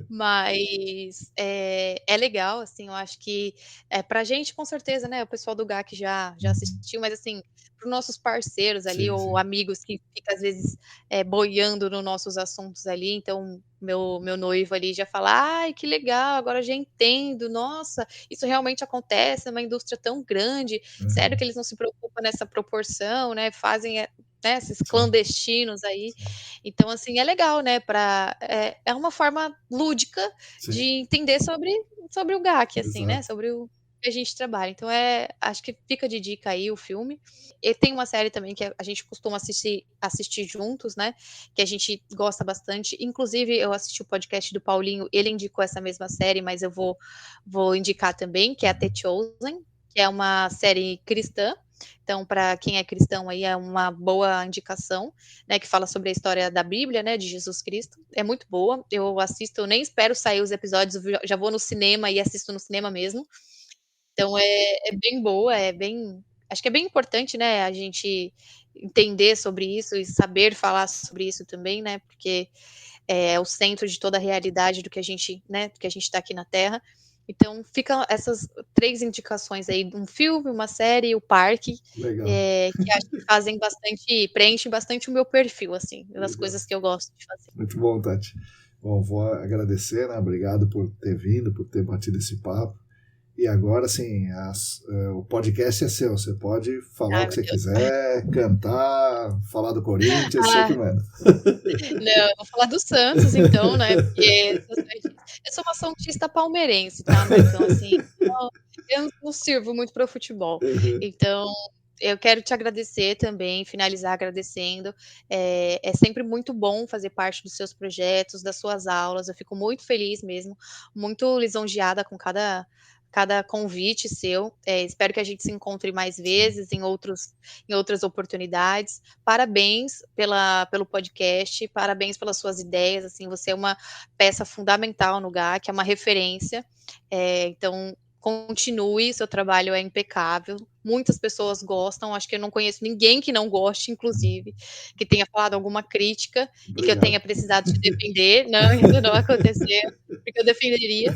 Mas, é legal, assim, eu acho que, pra gente com certeza, né, o pessoal do GAC já assistiu, mas assim, para os nossos parceiros ali ou amigos que fica às vezes, boiando nos nossos assuntos ali, então meu noivo ali já fala: "Ai, que legal, agora eu já entendo, nossa, isso realmente acontece, é uma indústria tão grande, sério que eles não se preocupam nessa proporção, né, fazem, né, esses clandestinos aí". Então, assim, é legal, né, é uma forma lúdica de entender sobre o GAC, assim, né, sobre o que a gente trabalha. Então acho que fica de dica aí o filme. E tem uma série também que a gente costuma assistir juntos, né, que a gente gosta bastante. Inclusive, eu assisti o podcast do Paulinho, ele indicou essa mesma série, mas eu vou indicar também, que é a The Chosen, que é uma série cristã. Então, para quem é cristão aí, é uma boa indicação, né, que fala sobre a história da Bíblia, né, de Jesus Cristo. É muito boa. Eu assisto, eu nem espero sair os episódios, eu já vou no cinema e assisto no cinema mesmo. Então é bem boa, acho que é bem importante, né, a gente entender sobre isso e saber falar sobre isso também, né, porque é o centro de toda a realidade do que a gente, né, do que a gente está aqui na Terra. Então fica essas 3 indicações aí, um filme, uma série e o parque, Legal. que acho que preenche bastante o meu perfil, assim, das coisas que eu gosto de fazer. Muito bom, Tati. Bom, vou agradecer, né? Obrigado por ter vindo, por ter batido esse papo. E agora, assim, o podcast é seu. Você pode falar o que você quiser, cantar, falar do Corinthians, você que manda. Não, eu vou falar do Santos, então, né? Porque eu sou uma santista palmeirense, tá, Marcão? Assim, eu não sirvo muito para o futebol. Então, eu quero te agradecer também, finalizar agradecendo. É sempre muito bom fazer parte dos seus projetos, das suas aulas. Eu fico muito feliz mesmo, muito lisonjeada com cada convite seu. Espero que a gente se encontre mais vezes em outras oportunidades. Parabéns pelo podcast, parabéns pelas suas ideias. Assim, você é uma peça fundamental no GAC, é uma referência. Então, continue, seu trabalho é impecável. Muitas pessoas gostam, acho que eu não conheço ninguém que não goste, inclusive, que tenha falado alguma crítica. Obrigado. E que eu tenha precisado te defender. Não, ainda não aconteceu, porque eu defenderia.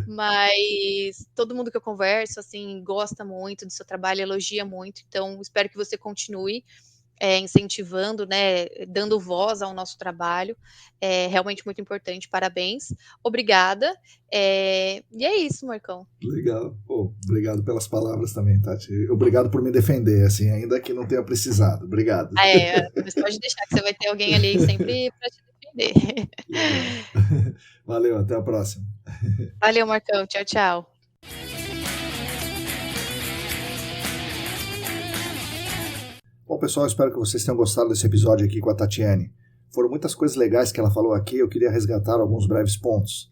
Mas todo mundo que eu converso, assim, gosta muito do seu trabalho, elogia muito. Então, espero que você continue incentivando, né, dando voz ao nosso trabalho. É realmente muito importante. Parabéns. Obrigada. E é isso, Marcão. Legal. Pô, obrigado pelas palavras também, Tati. Obrigado por me defender, assim, ainda que não tenha precisado. Obrigado. Mas pode deixar que você vai ter alguém ali sempre para te defender. Legal. Valeu, até a próxima. Valeu, Marcão. Tchau, tchau. Bom, pessoal, espero que vocês tenham gostado desse episódio aqui com a Tatiane. Foram muitas coisas legais que ela falou aqui, eu queria resgatar alguns breves pontos.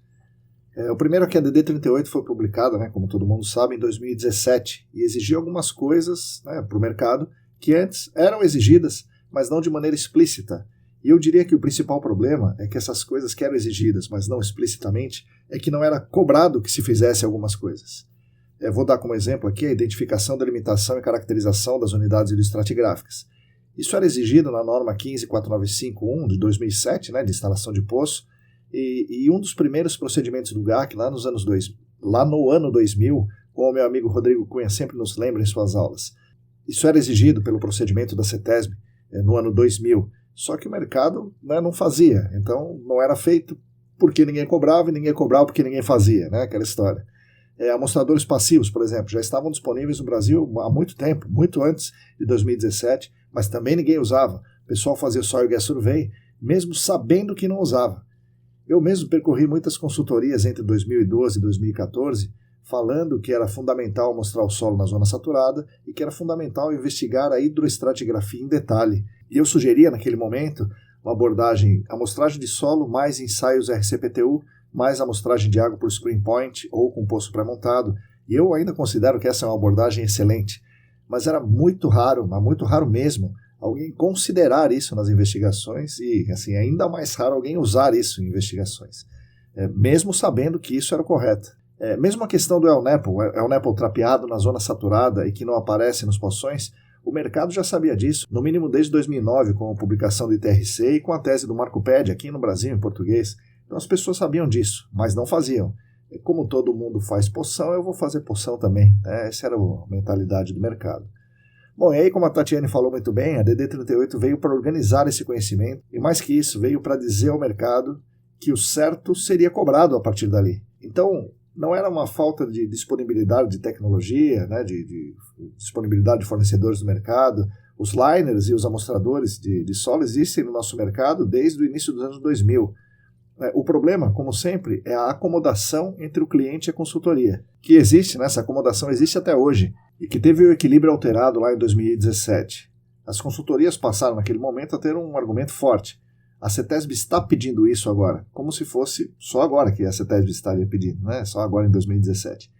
O primeiro é que a DD38 foi publicada, né, como todo mundo sabe, em 2017 e exigia algumas coisas, né, para o mercado que antes eram exigidas, mas não de maneira explícita. E eu diria que o principal problema é que essas coisas que eram exigidas, mas não explicitamente, é que não era cobrado que se fizesse algumas coisas. Vou dar como exemplo aqui a identificação, delimitação e caracterização das unidades ilustratigráficas. Isso era exigido na norma 15495-1 de 2007, né, de instalação de poço, e um dos primeiros procedimentos do GAC lá no ano 2000, como o meu amigo Rodrigo Cunha sempre nos lembra em suas aulas. Isso era exigido pelo procedimento da CETESB no ano 2000, só que o mercado, né, não fazia, então não era feito porque ninguém cobrava e ninguém cobrava porque ninguém fazia, né, aquela história. Amostradores passivos, por exemplo, já estavam disponíveis no Brasil há muito tempo, muito antes de 2017, mas também ninguém usava. O pessoal fazia Soil Gas Survey, mesmo sabendo que não usava. Eu mesmo percorri muitas consultorias entre 2012 e 2014, falando que era fundamental mostrar o solo na zona saturada e que era fundamental investigar a hidroestratigrafia em detalhe. E eu sugeria naquele momento uma abordagem, amostragem de solo mais ensaios RCPTU, mais amostragem de água por screen point ou com poço pré-montado, e eu ainda considero que essa é uma abordagem excelente, mas era muito raro, mas muito raro mesmo, alguém considerar isso nas investigações e, assim, ainda mais raro alguém usar isso em investigações, mesmo sabendo que isso era o correto. Mesmo a questão do El Nepal trapeado na zona saturada e que não aparece nos poções, o mercado já sabia disso, no mínimo desde 2009, com a publicação do ITRC e com a tese do Marcopédia aqui no Brasil, em português. Então as pessoas sabiam disso, mas não faziam. E como todo mundo faz poção, eu vou fazer poção também. Essa era a mentalidade do mercado. Bom, e aí, como a Tatiane falou muito bem, a DD38 veio para organizar esse conhecimento, e mais que isso, veio para dizer ao mercado que o certo seria cobrado a partir dali. Então, não era uma falta de disponibilidade de tecnologia, né, de disponibilidade de fornecedores do mercado. Os liners e os amostradores de solo existem no nosso mercado desde o início dos anos 2000. O problema, como sempre, é a acomodação entre o cliente e a consultoria, que existe, né, essa acomodação existe até hoje, e que teve o equilíbrio alterado lá em 2017. As consultorias passaram naquele momento a ter um argumento forte. A CETESB está pedindo isso agora, como se fosse só agora que a CETESB estaria pedindo, né? Só agora em 2017.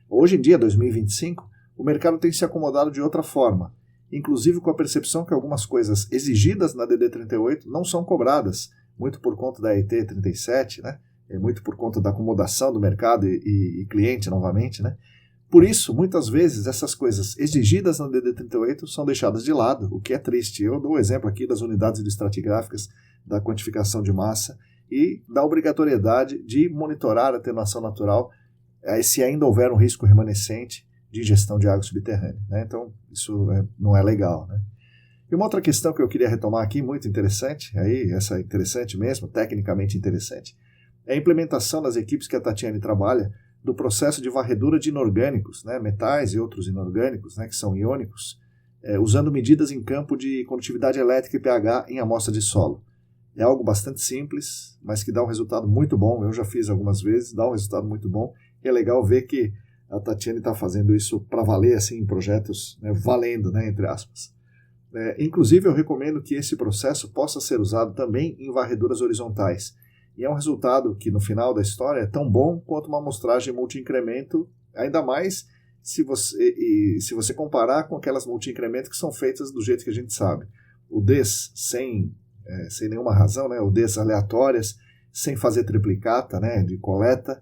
Hoje em dia, 2025, o mercado tem se acomodado de outra forma, inclusive com a percepção que algumas coisas exigidas na DD38 não são cobradas, muito por conta da ET37, né? Muito por conta da acomodação do mercado e cliente novamente, né? Por isso, muitas vezes, essas coisas exigidas na DD38 são deixadas de lado, o que é triste. Eu dou o exemplo aqui das unidades ilustratigráficas, da quantificação de massa e da obrigatoriedade de monitorar a atenuação natural se ainda houver um risco remanescente de ingestão de água subterrânea, né? Então, isso não é legal, né? E uma outra questão que eu queria retomar aqui, muito interessante, essa é interessante mesmo, tecnicamente interessante, é a implementação das equipes que a Tatiane trabalha do processo de varredura de inorgânicos, né, metais e outros inorgânicos, né, que são iônicos, usando medidas em campo de condutividade elétrica e pH em amostra de solo. É algo bastante simples, mas que dá um resultado muito bom. Eu já fiz algumas vezes, dá um resultado muito bom. E é legal ver que a Tatiane está fazendo isso para valer, assim, em projetos, né, valendo, né, entre aspas. Inclusive, eu recomendo que esse processo possa ser usado também em varreduras horizontais. E é um resultado que, no final da história, é tão bom quanto uma amostragem multi-incremento, ainda mais se você comparar com aquelas multi-incrementos que são feitas do jeito que a gente sabe. UDs sem nenhuma razão, né? UDs aleatórias, sem fazer triplicata, né, de coleta,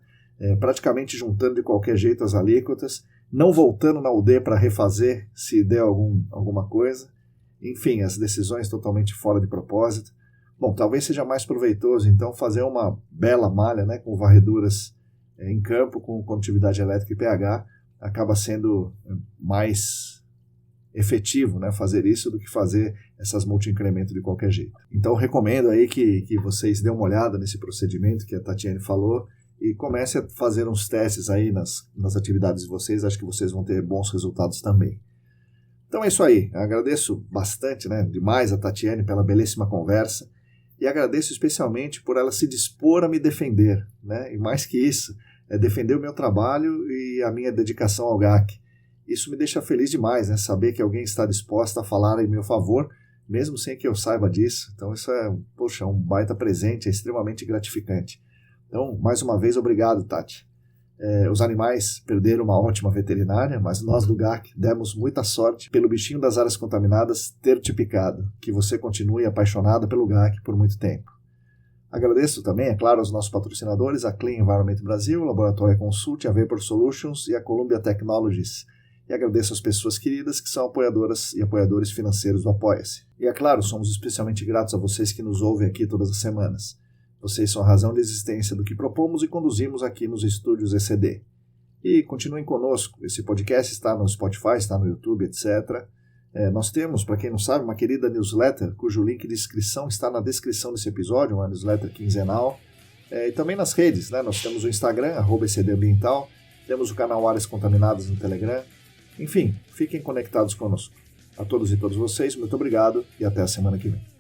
praticamente juntando de qualquer jeito as alíquotas, não voltando na UD para refazer se der alguma coisa. Enfim, as decisões totalmente fora de propósito. Bom, talvez seja mais proveitoso, então, fazer uma bela malha, né, com varreduras em campo, com condutividade elétrica e pH, acaba sendo mais efetivo, né, fazer isso do que fazer essas multi-incrementos de qualquer jeito. Então, recomendo aí que vocês dêem uma olhada nesse procedimento que a Tatiane falou e comece a fazer uns testes aí nas atividades de vocês. Acho que vocês vão ter bons resultados também. Então é isso aí. Eu agradeço bastante, né, demais a Tatiane pela belíssima conversa e agradeço especialmente por ela se dispor a me defender, né, e mais que isso, defender o meu trabalho e a minha dedicação ao GAC. Isso me deixa feliz demais, né, saber que alguém está disposto a falar em meu favor, mesmo sem que eu saiba disso. Então isso é, poxa, um baita presente, é extremamente gratificante. Então, mais uma vez, obrigado, Tati. Os animais perderam uma ótima veterinária, mas nós do GAC demos muita sorte pelo bichinho das áreas contaminadas ter te picado. Que você continue apaixonada pelo GAC por muito tempo. Agradeço também, é claro, aos nossos patrocinadores, a Clean Environment Brasil, o Laboratório Consult, a Vapor Solutions e a Columbia Technologies. E agradeço às pessoas queridas que são apoiadoras e apoiadores financeiros do Apoia-se. E é claro, somos especialmente gratos a vocês que nos ouvem aqui todas as semanas. Vocês são a razão de existência do que propomos e conduzimos aqui nos estúdios ECD. E continuem conosco. Esse podcast está no Spotify, está no YouTube, etc. Nós temos, para quem não sabe, uma querida newsletter, cujo link de inscrição está na descrição desse episódio, uma newsletter quinzenal. E também nas redes, né? Nós temos o Instagram, @ECDambiental, temos o canal Áreas Contaminadas no Telegram. Enfim, fiquem conectados conosco. A todos e todas vocês, muito obrigado e até a semana que vem.